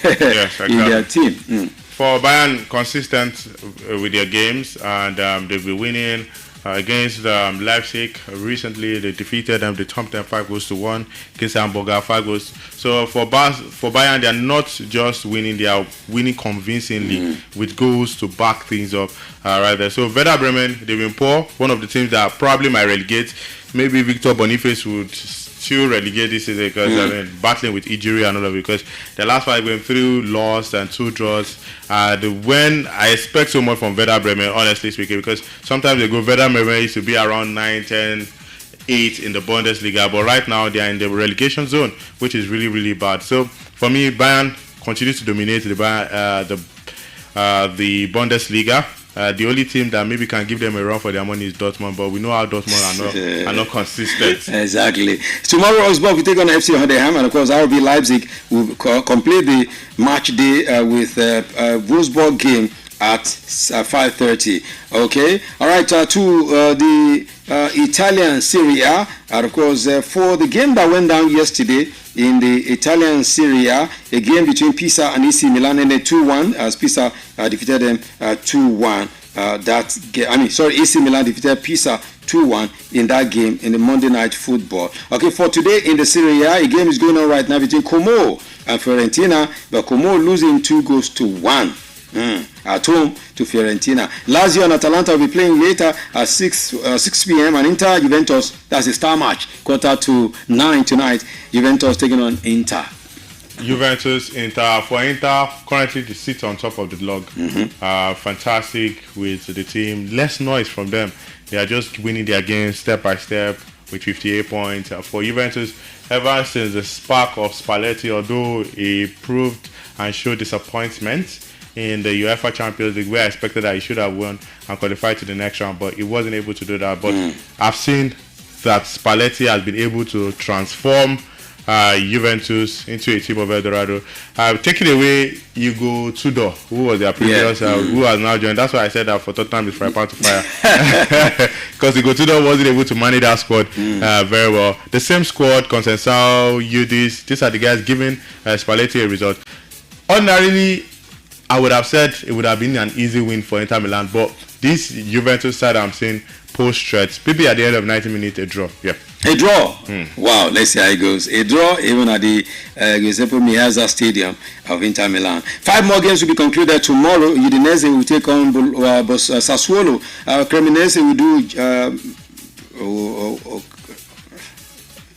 exactly. in their team. For Bayern, consistent with their games, and they've been winning against Leipzig. Recently, they defeated them. They thumped them 5-1 against Hamburger, 5 goals. So for Bayern, they are not just winning; they are winning convincingly with goals to back things up right there. So Werder Bremen, they've been poor. One of the teams that probably might relegate. Maybe Victor Boniface would still relegate this season because battling with injury and all of it, because the last 5 went through loss and 2 draws. When I expect so much from Werder Bremen, honestly speaking, because sometimes they go Werder Bremen used to be around 9, 10, 8 in the Bundesliga, but right now they are in the relegation zone, which is really, really bad. So for me, Bayern continues to dominate the Bundesliga. The only team that maybe can give them a run for their money is Dortmund, but we know how Dortmund are not consistent. Exactly. Tomorrow, Augsburg will take on FC Heidenheim, and of course, RB Leipzig will complete the match day with Wolfsburg game at 5:30. Okay. All right. To the Italian Serie A, and of course, for the game that went down yesterday in the Italian Serie A, a game between Pisa and AC Milan ended 2-1 as Pisa defeated them 2-1. AC Milan defeated Pisa 2-1 in that game in the Monday Night Football. Okay, for today in the Serie A, a game is going on right now between Como and Fiorentina, but Como losing 2-1 at home to Fiorentina. Lazio and Atalanta will be playing later at 6 p.m. and Inter Juventus, that's a star match, 8:45 tonight. Juventus taking on Inter. Juventus, Inter. For Inter, currently they sit on top of the log. Fantastic with the team. Less noise from them. They are just winning their games step by step with 58 points. For Juventus, ever since the spark of Spalletti, although he proved and showed disappointment in the UEFA Champions League, where I expected that he should have won and qualified to the next round, but he wasn't able to do that. But I've seen that Spalletti has been able to transform Juventus into a team of Eldorado. Taking away Hugo Tudor, who was their previous, who has now joined. That's why I said that for Tottenham is fry pan to fire, because Hugo Tudor wasn't able to manage that squad very well. The same squad, Conceição, Udis, these are the guys giving Spalletti a result. Ordinarily, I would have said it would have been an easy win for Inter Milan, but this Juventus side I'm seeing post-stretch, maybe at the end of 90 minutes, a draw. Yeah. A draw? Wow, let's see how it goes. A draw even at the Giuseppe Meazza Stadium of Inter Milan. 5 more games will be concluded tomorrow. Udinese will take on Sassuolo. Cremonese will do...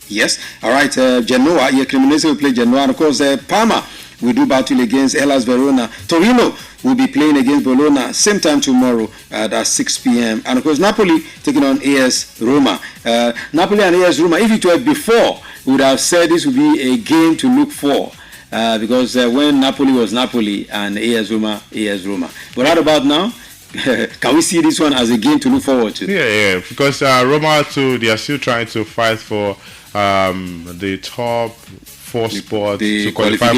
yes, all right, Genoa. Cremonese will play Genoa. And of course, Parma will do battle against Hellas Verona. Torino will be playing against Bologna same time tomorrow at 6 p.m. And of course, Napoli taking on AS Roma. Napoli and AS Roma, if it were before, we would have said this would be a game to look for. Because when Napoli was Napoli and AS Roma. But what about now? Can we see this one as a game to look forward to? Yeah. Because Roma too, they are still trying to fight for the top 4 spots to qualify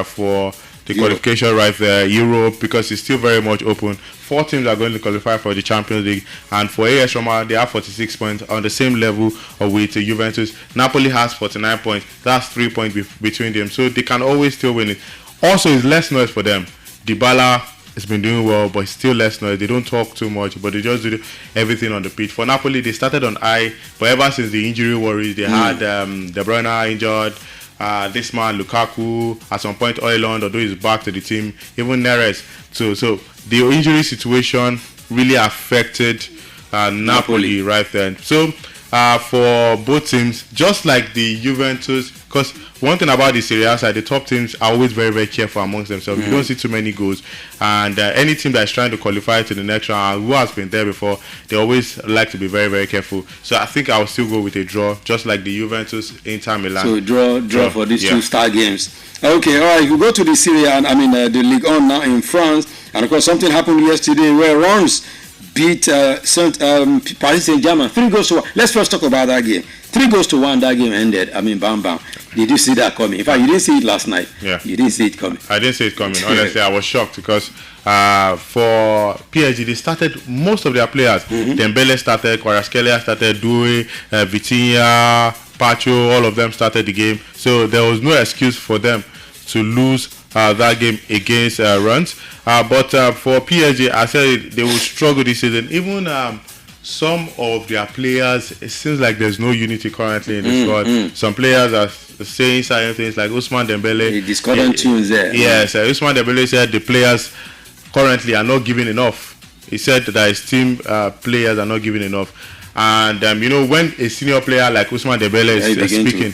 for the qualification right there, Europe, because it's still very much open. 4 teams are going to qualify for the Champions League, and for AS Roma, they have 46 points on the same level with Juventus. Napoli has 49 points. That's 3 points between them, so they can always still win it. Also, it's less noise for them. Dybala has been doing well, but it's still less noise. They don't talk too much, but they just do everything on the pitch. For Napoli, they started on high, but ever since the injury worries, they had De Bruyne injured. This man Lukaku, at some point Højlund, although he's back to the team, even Neres too. So the injury situation really affected Napoli right then. So for both teams, just like the Juventus, because one thing about the Serie A side, the top teams are always very, very careful amongst themselves. You don't see too many goals, and any team that is trying to qualify to the next round, who has been there before, they always like to be very, very careful. So I think I will still go with a draw, just like the Juventus Inter Milan. So draw for these 2 star games. Okay, all right. If we go to the Serie A, the Ligue 1 now in France, and of course something happened yesterday where Reims beat Paris Saint-Germain 3-1. Let's first talk about that game. 3-1 that game ended. Bam bam. Did you see that coming? In fact, you didn't see it last night. Yeah. You didn't see it coming. I didn't see it coming. Honestly, I was shocked because for PSG, they started most of their players. Dembele started, Kvaratskhelia started, Doué, Vitinha, Pacho, all of them started the game. So there was no excuse for them to lose that game against Reims. But for PSG, I said they will struggle this season. Even some of their players, it seems like there's no unity currently in the squad. Some players are saying certain things like Ousmane Dembele. The discordant tunes there. Yes, Ousmane Dembele said the players currently are not giving enough. He said that his team players are not giving enough. And when a senior player like Ousmane Dembele is speaking,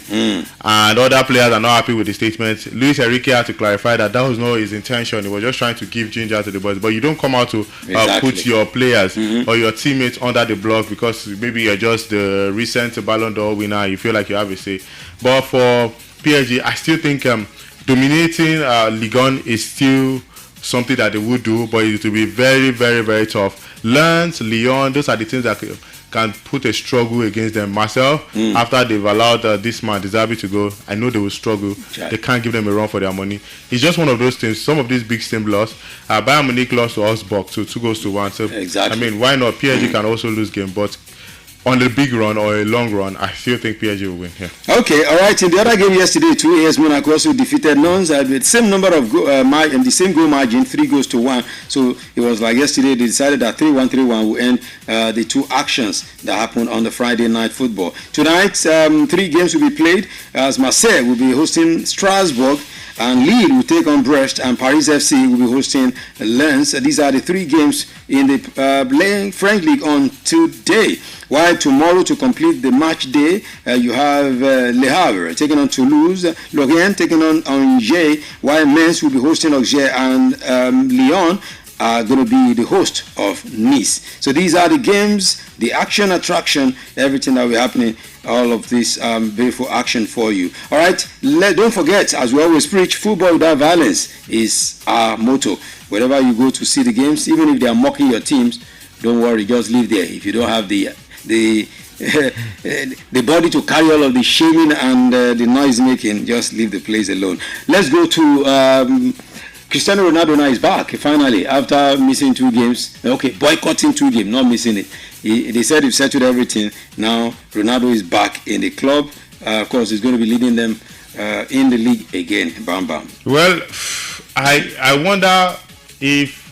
and other players are not happy with the statement, Luis Enrique had to clarify that was not his intention. He was just trying to give ginger to the boys. But you don't come out to put your players or your teammates under the block because maybe you're just the recent Ballon d'Or winner. You feel like you have a say. But for PSG, I still think dominating Ligue 1 is still something that they would do, but it will be very, very, very tough. Lens, Lyon, those are the teams that can put a struggle against them. Marseille, after they've allowed this man Deserbi to go, I know they will struggle. They can't give them a run for their money. It's just one of those things. Some of these big teams lost. Bayern Munich lost to Augsburg, so 2-1. So exactly. Why not? PSG can also lose game, but on the big run or a long run, I still think PSG will win here. Okay, all right. In the other game yesterday, AS Monaco also defeated Lens with the same number of the same goal margin, 3-1. So it was like yesterday they decided that 3-1 will end the 2 actions that happened on the Friday night football. Tonight, 3 games will be played as Marseille will be hosting Strasbourg, and Lille will take on Brest, and Paris FC will be hosting Lens. These are the 3 games in the French League on today. While tomorrow, to complete the match day, you have Le Havre taking on Toulouse, Lorient taking on Angers, while Metz will be hosting Auxerre, and Lyon are going to be the host of Nice. So these are the games, the action, attraction, everything that will be happening, all of this beautiful action for you. All right, don't forget, as we always preach, football without violence is our motto. Wherever you go to see the games, even if they are mocking your teams, don't worry, just leave there. If you don't have the body to carry all of the shaming and the noise making, just leave the place alone. Let's go to Cristiano Ronaldo. Now is back finally after missing 2 games. Okay, boycotting 2 games, not missing it. They said they've settled everything. Now Ronaldo is back in the club. Of course, he's going to be leading them in the league again. Bam bam. Well, I wonder if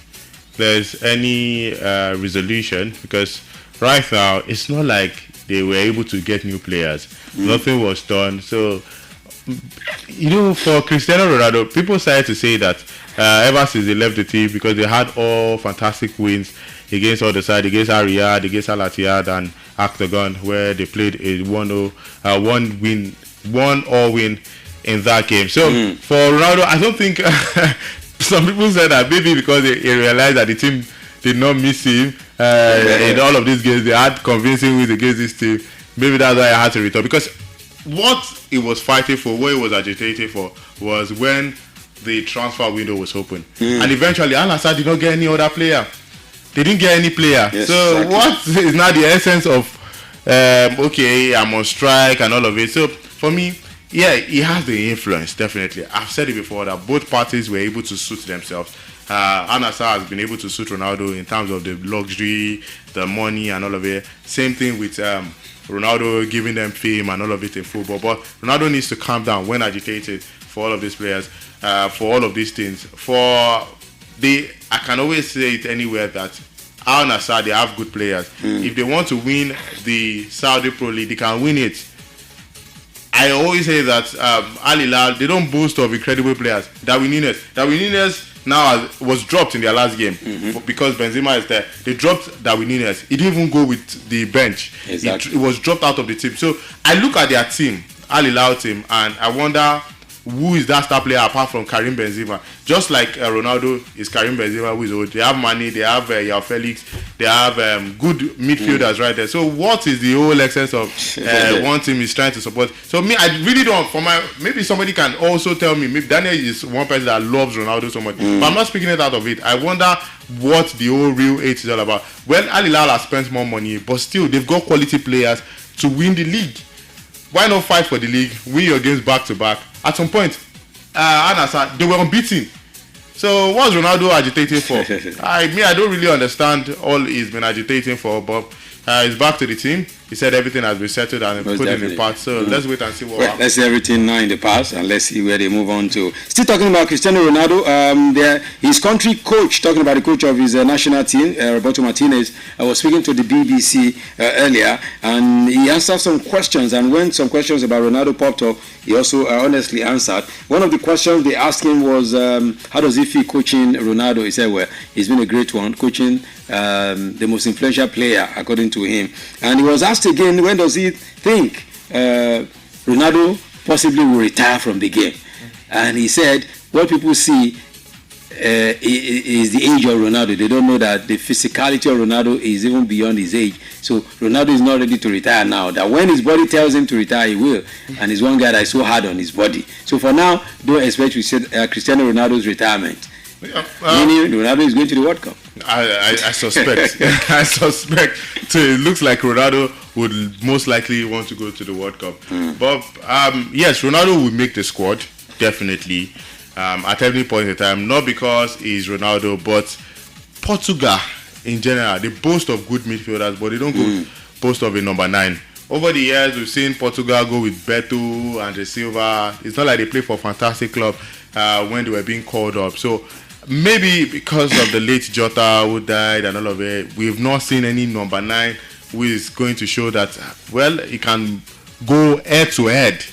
there's any resolution, because right now it's not like they were able to get new players. Nothing was done. So for Cristiano Ronaldo, people started to say that ever since they left the team, because they had all fantastic wins against all the side, against Al Riyadh, against Al Ittihad and Octagon, where they played a 1-all win in that game. So for Ronaldo, I don't think some people said that maybe because he realized that the team did not miss him in all of these games, they had convincing wins against this team. Maybe that's why I had to return, because what he was fighting for, what he was agitating for, was when the transfer window was open, and eventually Al Nassr did not get any other player. They didn't get any player. Yes, so exactly. what is now the essence of okay, I'm on strike and all of it? So for me, yeah, he has the influence, definitely. I've said it before that both parties were able to suit themselves. Al Nassr has been able to suit Ronaldo in terms of the luxury, the money and all of it. Same thing with Ronaldo giving them fame and all of it in football. But Ronaldo needs to calm down when agitated for all of these players, for all of these things. I can always say it anywhere that Al Nassr, they have good players. If they want to win the Saudi Pro League, they can win it. I always say that Al Hilal, they don't boast of incredible players. Darwin Núñez now was dropped in their last game because Benzema is there. They dropped Darwin Núñez. He didn't even go with the bench. Exactly. It was dropped out of the team. So I look at their team, Al Hilal team, and I wonder who is that star player apart from Karim Benzema. Just like Ronaldo is Karim Benzema, who is old. They have Mane, they have João Felix, they have good midfielders right there. So what is the whole essence of one team is trying to support? So me, I really don't. Maybe somebody can also tell me. Maybe Daniel is one person that loves Ronaldo so much, but I'm not speaking it out of it. I wonder what the whole real hate is all about. Well, Al Hilal has spent more money, but still they've got quality players to win the league. Why not fight for the league, win your games back to back? At some point, Al Nassr, they were unbeaten. So what's Ronaldo agitating for? I don't really understand all he's been agitating for, but he's back to the team. He said everything has been settled and put in the past. So let's wait and see what happens. Let's see everything now in the past, and let's see where they move on to. Still talking about Cristiano Ronaldo, his country coach, talking about the coach of his national team, Roberto Martinez, was speaking to the BBC earlier, and he answered some questions, and when some questions about Ronaldo popped up, he also honestly answered. One of the questions they asked him was, how does he feel coaching Ronaldo? He said, well, he's been a great one, coaching the most influential player, according to him. And he was asked again, when does he think Ronaldo possibly will retire from the game? And he said, what people see is the age of Ronaldo. They don't know that the physicality of Ronaldo is even beyond his age. So Ronaldo is not ready to retire now. That when his body tells him to retire, he will. And he's one guy that is so hard on his body. So for now, don't expect Cristiano Ronaldo's retirement. Meaning Ronaldo is going to the World Cup. I suspect. I suspect. So it looks like Ronaldo would most likely want to go to the World Cup. But yes, Ronaldo will make the squad, definitely, at every point in time. Not because he's Ronaldo, but Portugal in general, they boast of good midfielders, but they don't boast of a number 9. Over the years, we've seen Portugal go with Beto, Andre Silva. It's not like they play for a fantastic club when they were being called up. So maybe because of the late Jota who died and all of it, we've not seen any number 9 who is going to show that, well, he can go head-to-head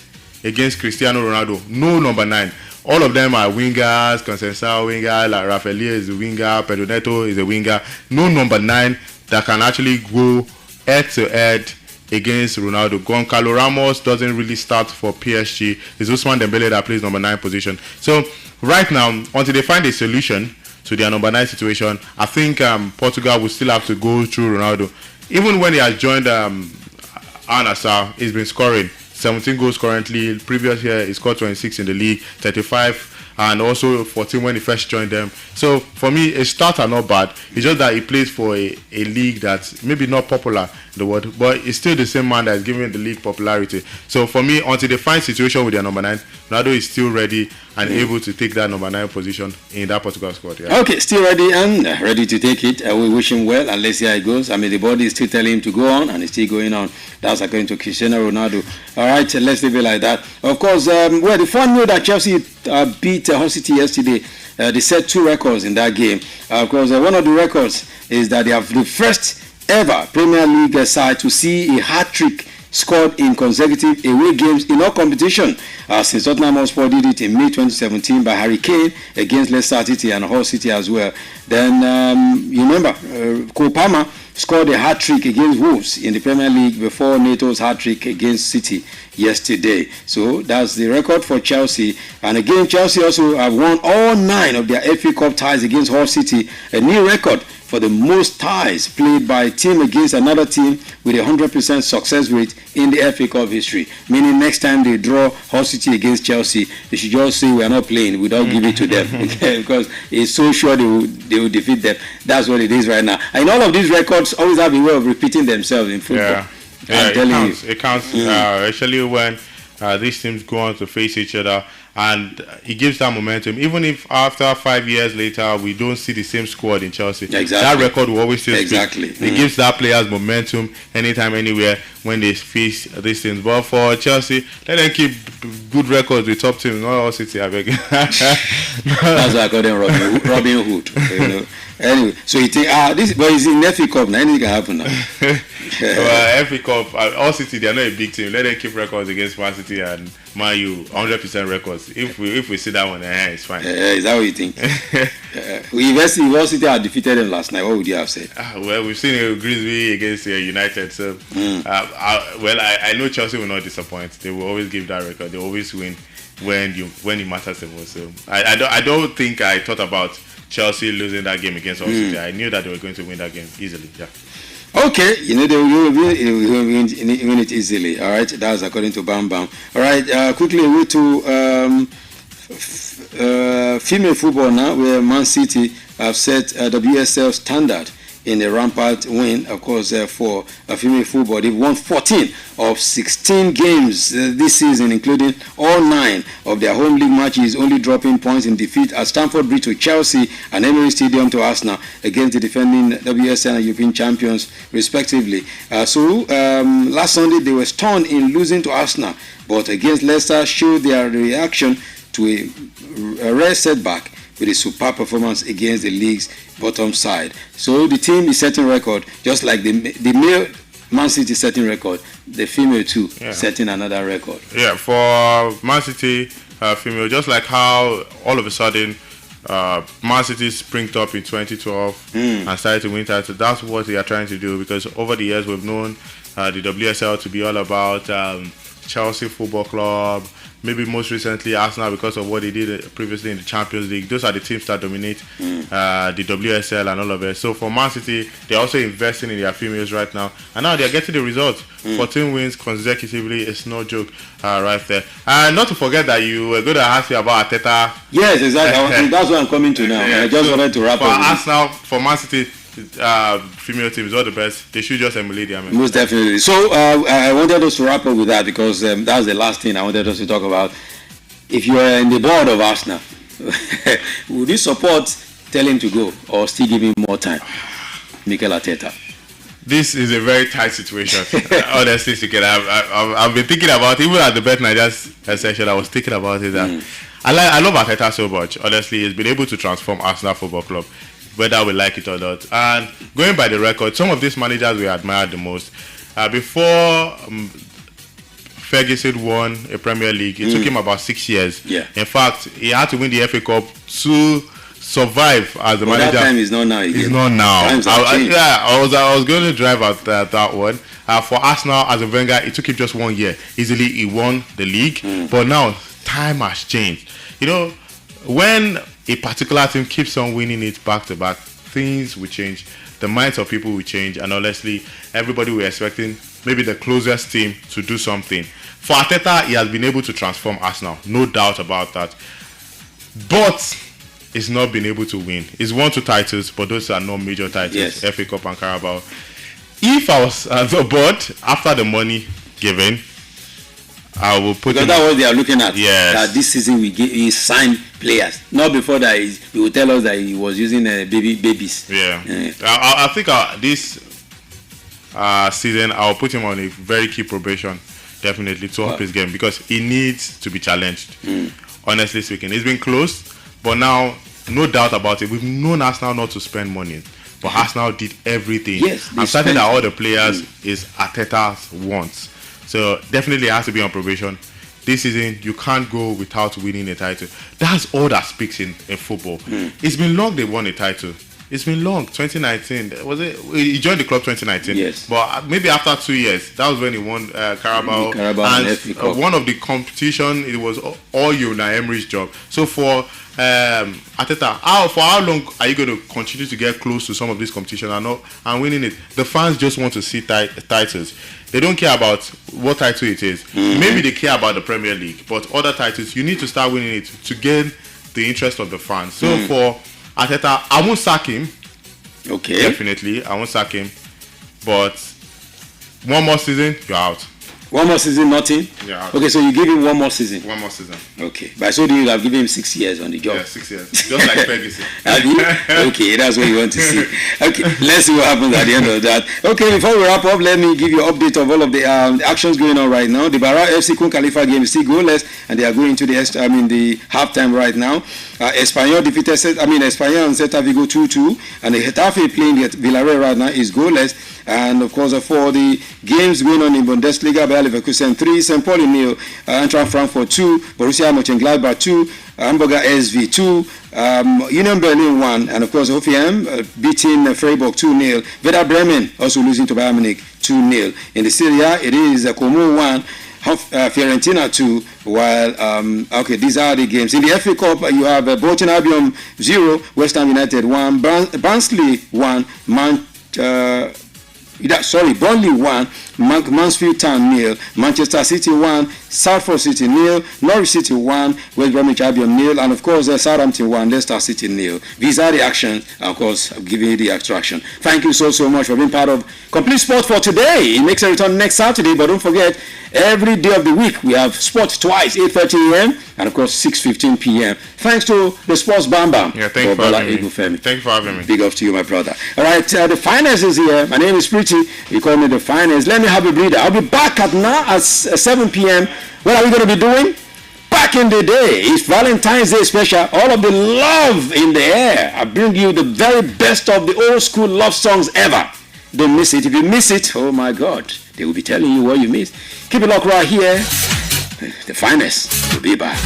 against Cristiano Ronaldo. No number 9. All of them are wingers. Conceição winger, like Rafael is a winger, Pedro Neto is a winger. No number 9 that can actually go head-to-head against Ronaldo. Goncalo Ramos doesn't really start for PSG. It's Ousmane Dembele that plays number 9 position. So right now, until they find a solution to their number 9 situation, I think Portugal will still have to go through Ronaldo. Even when he has joined Al Nassr, he's been scoring 17 goals currently. Previous year, he scored 26 in the league, 35 and also 14 when he first joined them. So for me, his stats are not bad. It's just that he plays for a league that's maybe not popular in the world, but he's still the same man that is giving the league popularity. So for me, until they find situation with their number 9, Ronaldo is still ready and able to take that number 9 position in that Portugal squad. Yeah. Okay, still ready and ready to take it. We wish him well, and let's see how it goes. I mean, the body is still telling him to go on, and he's still going on. That's according to Cristiano Ronaldo. All right, let's leave it like that. Of course, the fun knew that Chelsea beat Hull City yesterday. They set 2 records in that game. Of course, one of the records is that they have the first ever Premier League side to see a hat-trick scored in consecutive away games in all competition since Tottenham Hotspur did it in May 2017 by Harry Kane against Leicester City and Hull City as well. Then you remember Cole Palmer scored a hat-trick against Wolves in the Premier League before Nato's hat-trick against City yesterday. So that's the record for Chelsea. And again, Chelsea also have won all 9 of their FA Cup ties against Hull City, a new record for the most ties played by a team against another team with a 100% success rate in the FA Cup history. Meaning next time they draw Hull City against Chelsea, they should just say we are not playing, we don't give it to them. Okay? Because it's so sure they will defeat them. That's what it is right now. And all of these records always have a way of repeating themselves in football. Yeah, it counts. Especially when these teams go on to face each other, and it gives that momentum. Even if after 5 years later we don't see the same squad in Chelsea, that record will always still speak. It gives that players momentum anytime, anywhere when they face these things. But for Chelsea, let them keep good records with top teams, not all City. I beg. That's why I call them Robin Hood. You know. Anyway, so you think this, but it's in FA Cup now. Anything can happen now. FA Cup, all City, they are not a big team. Let them keep records against Man City and Man U, 100% records. If we see that one, it's fine. Is that what you think? If City had defeated them last night, what would you have said? Well, we've seen Grimsby against United, so I know Chelsea will not disappoint. They will always give that record. They always win when it matters the most. So I don't think I thought about Chelsea losing that game against Hull City. I knew that they were going to win that game easily. Yeah. Okay, they will win it easily. All right, that's according to Bam Bam. All right, quickly we to female football now, where Man City have set WSL standard in a rampant win, of course, for female football. They've won 14 of 16 games this season, including all 9 of their home league matches, only dropping points in defeat at Stamford Bridge to Chelsea and Emirates Stadium to Arsenal against the defending WSL and European champions, respectively. Last Sunday, they were stunned in losing to Arsenal, but against Leicester showed their reaction to a rare setback with a superb performance against the league's bottom side. So the team is setting record, just like the male Man City setting record, the female too setting another record. Yeah, for Man City female, just like how all of a sudden Man City springed up in 2012 and started to win titles. That's what they are trying to do, because over the years we've known the WSL to be all about Chelsea Football Club, maybe most recently Arsenal because of what they did previously in the Champions League. Those are the teams that dominate the WSL and all of it. So for Man City, they're also investing in their females right now, and now they're getting the results. 14 wins consecutively is no joke right there. And not to forget that you were going to ask me about Arteta. Yes, exactly. That's what I'm coming to now. I just wanted to wrap up. For Arsenal, for Man City, female teams, all the best. They should just emulate them. Most definitely. So I wanted us to wrap up with that, because that's the last thing I wanted us to talk about. If you are in the board of Arsenal, would you support telling him to go or still give him more time? Mikel Arteta. This is a very tight situation. Honestly speaking, I've been thinking about it, even at the Bet Niger session. I was thinking about it. I love Arteta so much. Honestly, he's been able to transform Arsenal Football Club, whether we like it or not. And going by the record, some of these managers we admire the most. Before Ferguson won a Premier League, it took him about 6 years. Yeah. In fact, he had to win the FA Cup to survive as the manager. That time is not now. It's not now. I was going to drive at that one. For Arsenal, as a Wenger, it took him just 1 year. Easily, he won the league. But now, time has changed. You know, when a particular team keeps on winning it back to back, things will change. The minds of people will change, and honestly, everybody will expecting maybe the closest team to do something. For Arteta, he has been able to transform Arsenal, no doubt about that. But he's not been able to win. He's won 2 titles, but those are not major titles, FA Cup and Carabao. If I was at the board, after the money given, I will put. Because that's what they are looking at. Yes. That this season he signed players. Not before that he will tell us that he was using babies. Yeah. I think this season I'll put him on a very key probation, definitely, to up his game, because he needs to be challenged. Honestly speaking, it's been close, but now no doubt about it. We've known Arsenal not to spend money, but Arsenal did everything. Yes. I'm certain that all the players is Arteta's wants. So definitely it has to be on probation. This season, you can't go without winning a title. That's all that speaks in football. It's been long they won a title. It's been long. 2019 was it? He joined the club 2019. Yes. But maybe after 2 years, that was when he won Carabao. And FA Cup. One of the competition, it was all Unai Emery's job. So for Arteta, for how long are you going to continue to get close to some of these competitions and winning it? The fans just want to see titles. They don't care about what title it is. Maybe they care about the Premier League, but other titles, you need to start winning it to gain the interest of the fans. So for Arteta, I won't sack him. Okay. Definitely, I won't sack him. But one more season, you're out. One more season, nothing? Yeah. Okay, so you give him one more season? One more season. Okay. But I saw you have given him 6 years on the job. Yeah, 6 years. Just like Ferguson. Have you? Okay, that's what you want to see. Okay, let's see what happens at the end of that. Okay, before we wrap up, let me give you an update of all of the actions going on right now. The Barra FC Kun Khalifa game is still goalless, and they are going to the halftime right now. Espanyol defeated Espanyol and Celta Vigo 2-2, and the Getafe playing at Villarreal right now is goalless. And of course, for the games going on in Bundesliga, Bayer Leverkusen 3, St. Pauli 0, Eintracht Frankfurt 2, Borussia Mönchengladbach 2, Hamburger SV 2, Union Berlin 1, and of course, Hoffenheim beating Freiburg 2-0. Werder Bremen also losing to Bayern Munich 2-0. In the Serie A, it is Como 1, Fiorentina 2, while these are the games. In the FA Cup, you have Bolton Albion 0, West Ham United 1, Barnsley 1, Burnley 1, Mansfield Town 0, Manchester City 1, Salford City 0, Norwich City 1, West Bromwich Albion 0, and of course Southampton 1, Leicester City 0. These are the actions. Of course, I'm giving you the extraction. Thank you so much for being part of Complete Sport for today. It makes a return next Saturday, but don't forget, every day of the week we have sports twice, 8:30 a.m. and of course 6:15 p.m. Thanks to the Sports Bam Bam. Yeah, thank you for having me. Thank you for having me. Big ups to you, my brother. All right, the finance is here. My name is Pretty. You call me the finance. Let me have a breather. I'll be back at 7 p.m. What are we going to be doing? Back in the day, it's Valentine's Day special. All of the love in the air. I bring you the very best of the old school love songs ever. Don't miss it. If you miss it, oh my God, they will be telling you what you missed. Keep it locked right here. The finest will be back.